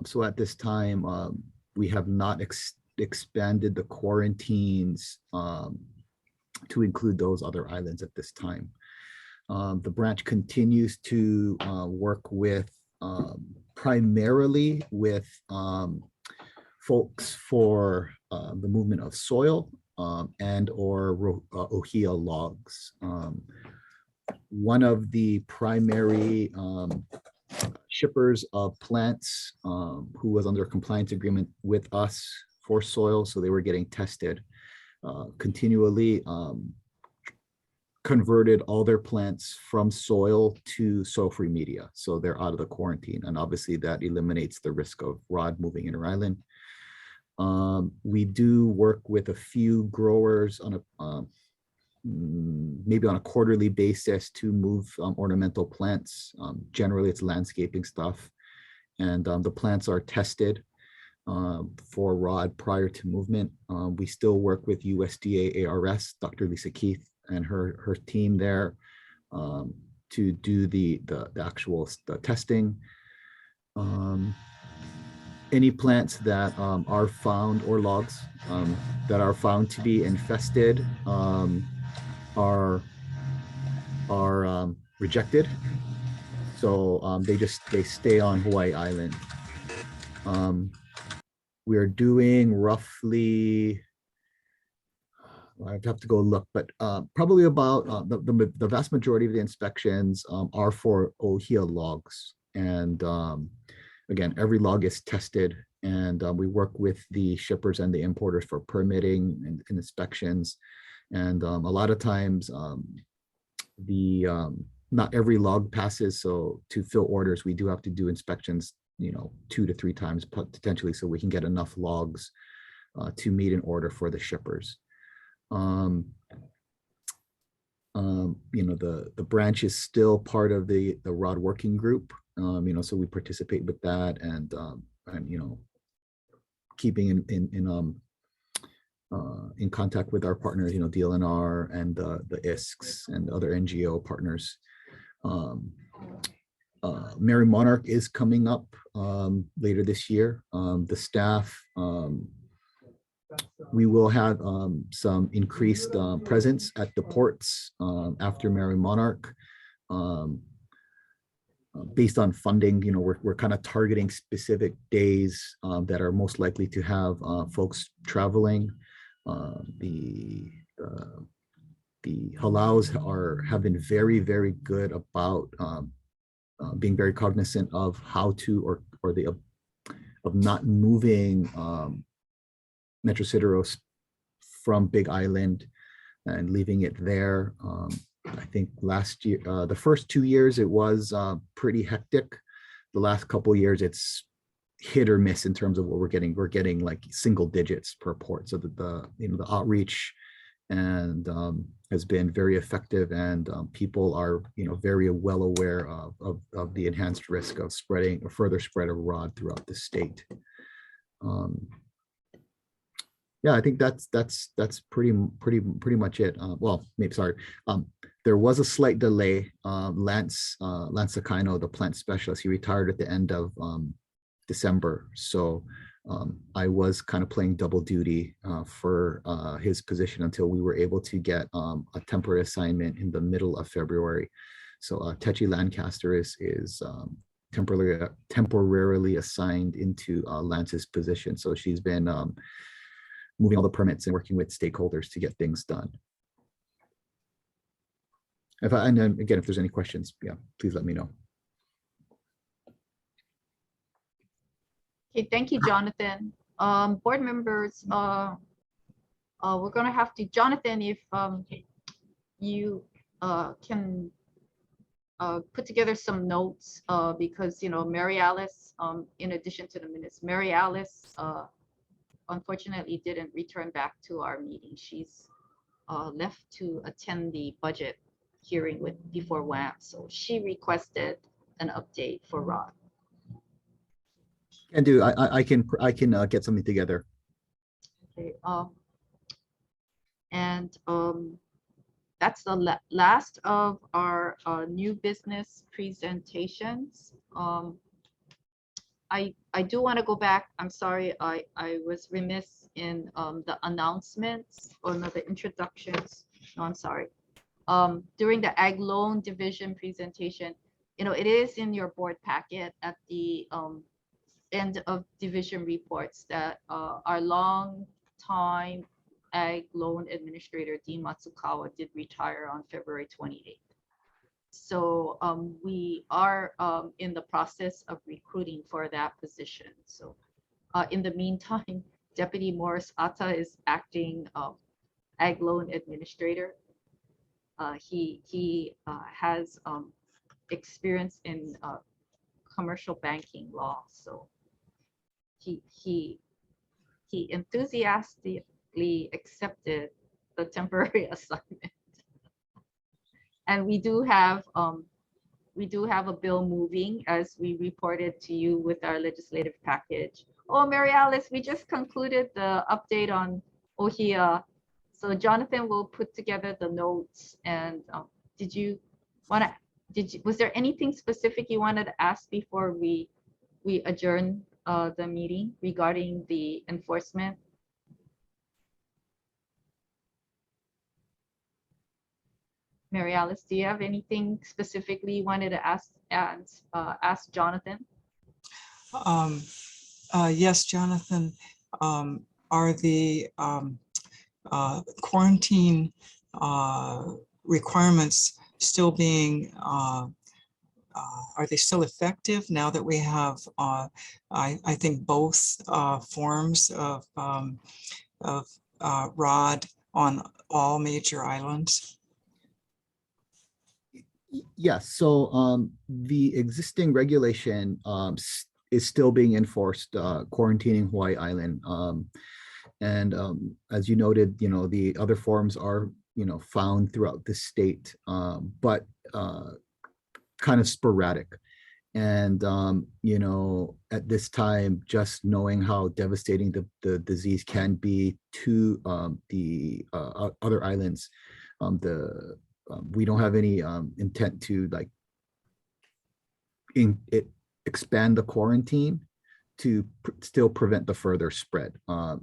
So at this time, we have not expanded the quarantines to include those other islands at this time. The branch continues to work with primarily with folks for the movement of soil and or ohia logs. One of the primary shippers of plants who was under a compliance agreement with us for soil, so they were getting tested continually, converted all their plants from soil to soil-free media. So they're out of the quarantine, and obviously that eliminates the risk of rod moving inter-island. We do work with a few growers on a maybe on a quarterly basis to move ornamental plants. Generally, it's landscaping stuff, and the plants are tested for rod prior to movement. We still work with USDA ARS, Dr. Lisa Keith and her team there to do the actual testing. Any plants that are found, or logs that are found to be infested are rejected. So they stay on Hawaii Island. We are doing roughly, I'd have to go look, but probably about the vast majority of the inspections are for ohia logs. And again, every log is tested, and we work with the shippers and the importers for permitting and inspections. And a lot of times not every log passes. So to fill orders, we do have to do inspections, 2 to 3 times potentially, so we can get enough logs to meet an order for the shippers. The branch is still part of the rod working group, so we participate with that, and keeping in contact with our partners, DLNR and the ISCs and other NGO partners. Mary Monarch is coming up later this year. The staff, we will have some increased presence at the ports after Mary Monarch. Based on funding, we're kind of targeting specific days that are most likely to have folks traveling. The halaus have been very, very good about being very cognizant of how to, of not moving Metrosideros from Big Island and leaving it there. I think last year, the first 2 years, it was pretty hectic. The last couple of years, it's hit or miss in terms of what we're getting. We're getting like single digits per port. So the outreach and has been very effective, and people are very well aware of the enhanced risk of spreading or further spread of rod throughout the state. Yeah, I think that's pretty much it. Well, maybe sorry. There was a slight delay. Lance Sakino, the plant specialist, he retired at the end of December. So I was kind of playing double duty for his position until we were able to get a temporary assignment in the middle of February. So Techi Lancaster is temporarily assigned into Lance's position. So she's been moving all the permits and working with stakeholders to get things done. And then again, if there's any questions, yeah, please let me know. Okay, thank you, Jonathan. Board members, we're gonna have to, Jonathan, if you can put together some notes, because, Mary Alice, in addition to the minutes, Mary Alice unfortunately didn't return back to our meeting. She's left to attend the budget hearing before WAM. So she requested an update for Rod. Can do. I can get something together. Okay. And that's the last of our new business presentations. I do want to go back. I'm sorry, I was remiss in the announcements, or no, the introductions. No, I'm sorry. During the Ag Loan Division presentation, it is in your board packet at the end of division reports that our long time Ag Loan Administrator Dean Matsukawa did retire on February 28th. So we are in the process of recruiting for that position. So in the meantime, Deputy Morris Atta is acting Ag Loan Administrator. He has experience in commercial banking law, so he enthusiastically accepted the temporary assignment. And we do have a bill moving, as we reported to you with our legislative package. Oh, Mary Alice, we just concluded the update on OHIA. So Jonathan will put together the notes. And was there anything specific you wanted to ask before we adjourn the meeting regarding the enforcement? Mary Alice, do you have anything specifically you wanted to ask Jonathan? Yes, Jonathan. Are the quarantine requirements still being, are they still effective now that we have, I think, both forms of ROD on all major islands? Yes, so the existing regulation is still being enforced, quarantining Hawaii Island. And as you noted, the other forms are, found throughout the state, but kind of sporadic. And, at this time, just knowing how devastating the disease can be to the other islands, we don't have any intent to expand the quarantine to still prevent the further spread. A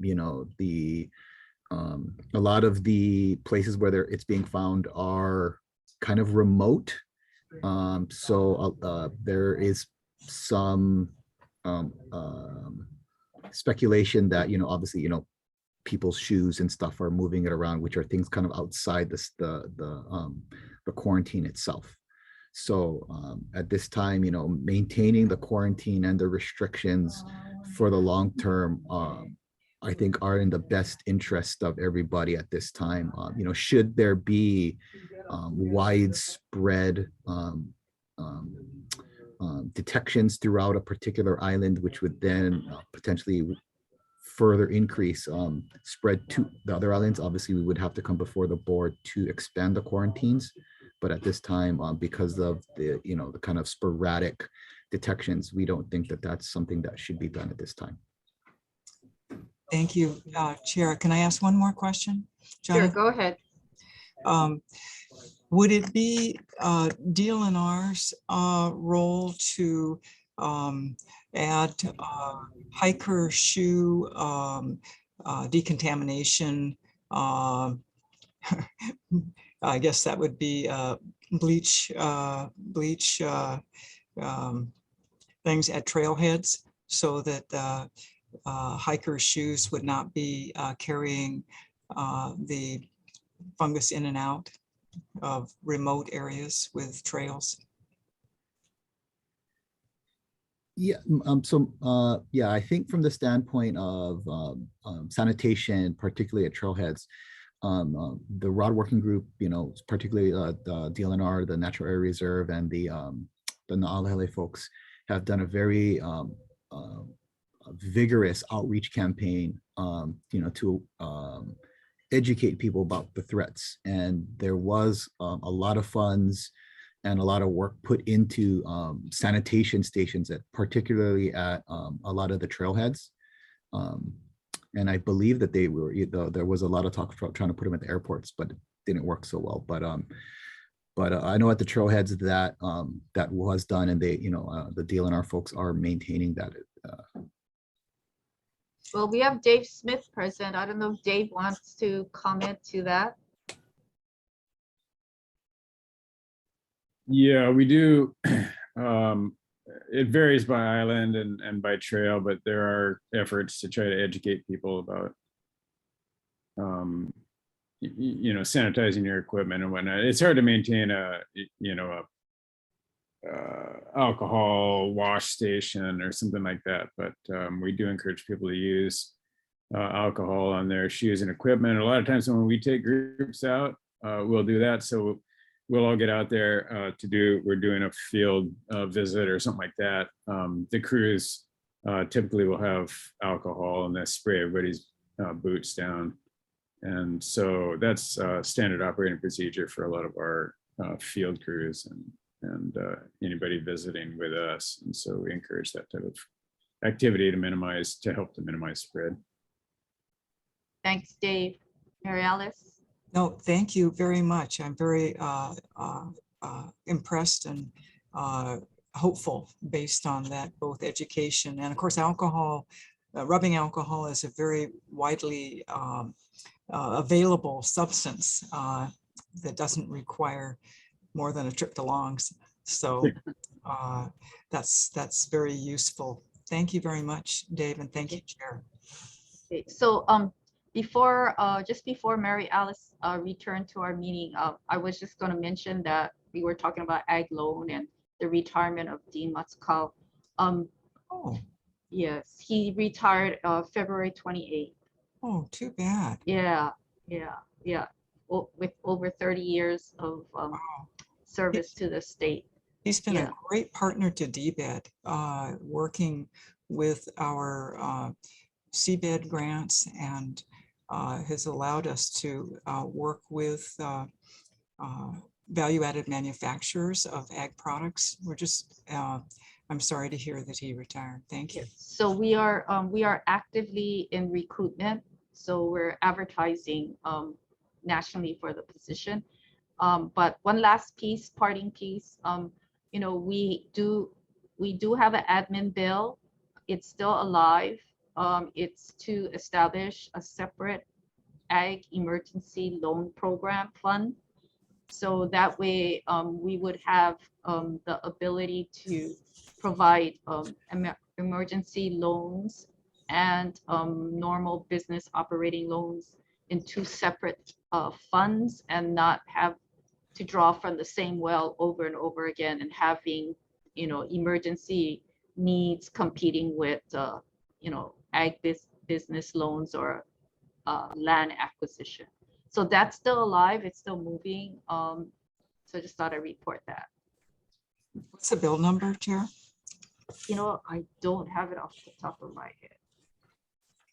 lot of the places where it's being found are kind of remote. So there is some speculation that, obviously, people's shoes and stuff are moving it around, which are things kind of outside the quarantine itself. So at this time, maintaining the quarantine and the restrictions for the long term, I think are in the best interest of everybody at this time. Should there be widespread detections throughout a particular island, which would then potentially further increase spread to the other islands, obviously we would have to come before the board to expand the quarantines. But at this time, because of the the kind of sporadic detections, we don't think that that's something that should be done at this time. Thank you, Chair. Can I ask one more question? Sure, go ahead. Would it be DLNR's role to add hiker shoe decontamination? I guess that would be bleach things at trailheads, so that hiker shoes would not be carrying the fungus in and out of remote areas with trails. Yeah, yeah, I think from the standpoint of sanitation, particularly at trailheads, the rod working group, particularly the DLNR, the Natural Area Reserve, and the Na'alele folks have done a very vigorous outreach campaign, to educate people about the threats. And there was a lot of funds and a lot of work put into sanitation stations, particularly at a lot of the trailheads. And I believe that there was a lot of talk about trying to put them at the airports, but it didn't work so well. But I know at the trailheads that that was done, and they, the DLNR folks are maintaining that. Well, we have Dave Smith present. I don't know if Dave wants to comment to that. Yeah, we do. It varies by island and by trail, but there are efforts to try to educate people about, sanitizing your equipment and whatnot. It's hard to maintain a alcohol wash station or something like that, but we do encourage people to use alcohol on their shoes and equipment. A lot of times when we take groups out, we'll do that. So we'll all get out there we're doing a field visit or something like that. The crews typically will have alcohol and they spray everybody's boots down. And so that's standard operating procedure for a lot of our field crews and anybody visiting with us. And so we encourage that type of activity to help to minimize spread. Thanks, Dave. Mary Alice? No, thank you very much. I'm very impressed and hopeful based on that, both education and of course alcohol. Rubbing alcohol is a very widely available substance that doesn't require more than a trip to Long's. So that's very useful. Thank you very much, Dave, and thank you, Chair. Okay, so just before Mary Alice returned to our meeting, I was just going to mention that we were talking about ag loan and the retirement of Dean Matsukawa. Yes, he retired February 28th. Oh, too bad. Yeah. With over 30 years of service to the state. He's been a great partner to DBED, working with our seabed grants, and has allowed us to work with value-added manufacturers of ag products. We're just, I'm sorry to hear that he retired. Thank you. So we are actively in recruitment. So we're advertising nationally for the position. But one last piece, parting piece, we do have an admin bill. It's still alive. It's to establish a separate ag emergency loan program fund. So that way we would have the ability to provide emergency loans and normal business operating loans in two separate funds, and not have to draw from the same well over and over again, and having emergency needs competing with ag business loans or land acquisition. So that's still alive. It's still moving. So just thought I'd report that. What's the bill number, Chair? I don't have it off the top of my head.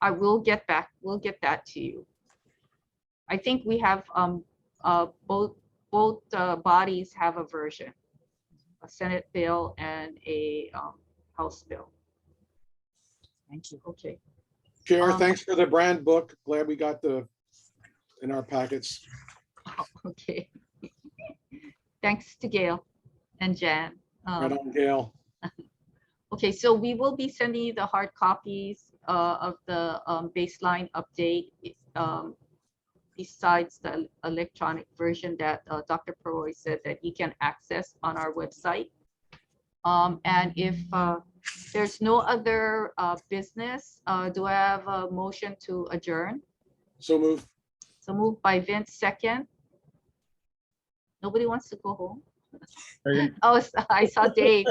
I will get back. We'll get that to you. I think we have both bodies have a version, a Senate bill and a House bill. Thank you. Okay. Chair, thanks for the brand book. Glad we got in our packets. Okay. Thanks to Gail and Jan. Right on, Gail. Okay, so we will be sending you the hard copies of the baseline update, besides the electronic version that Dr. Perroy said that you can access on our website. And if there's no other business, do I have a motion to adjourn? So moved. So moved by Vince, second. Nobody wants to go home? Oh, I saw Dave.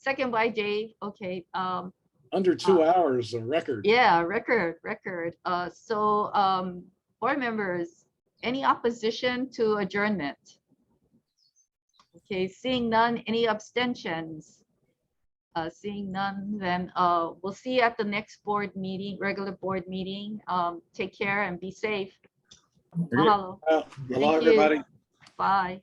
second by Dave. Okay. Under 2 hours, a record. Yeah, record. So board members, any opposition to adjournment? Okay, seeing none, any abstentions? Seeing none, then we'll see you at the next board meeting, regular board meeting. Take care and be safe. Mahalo. Hello, Thank you. everybody. Bye.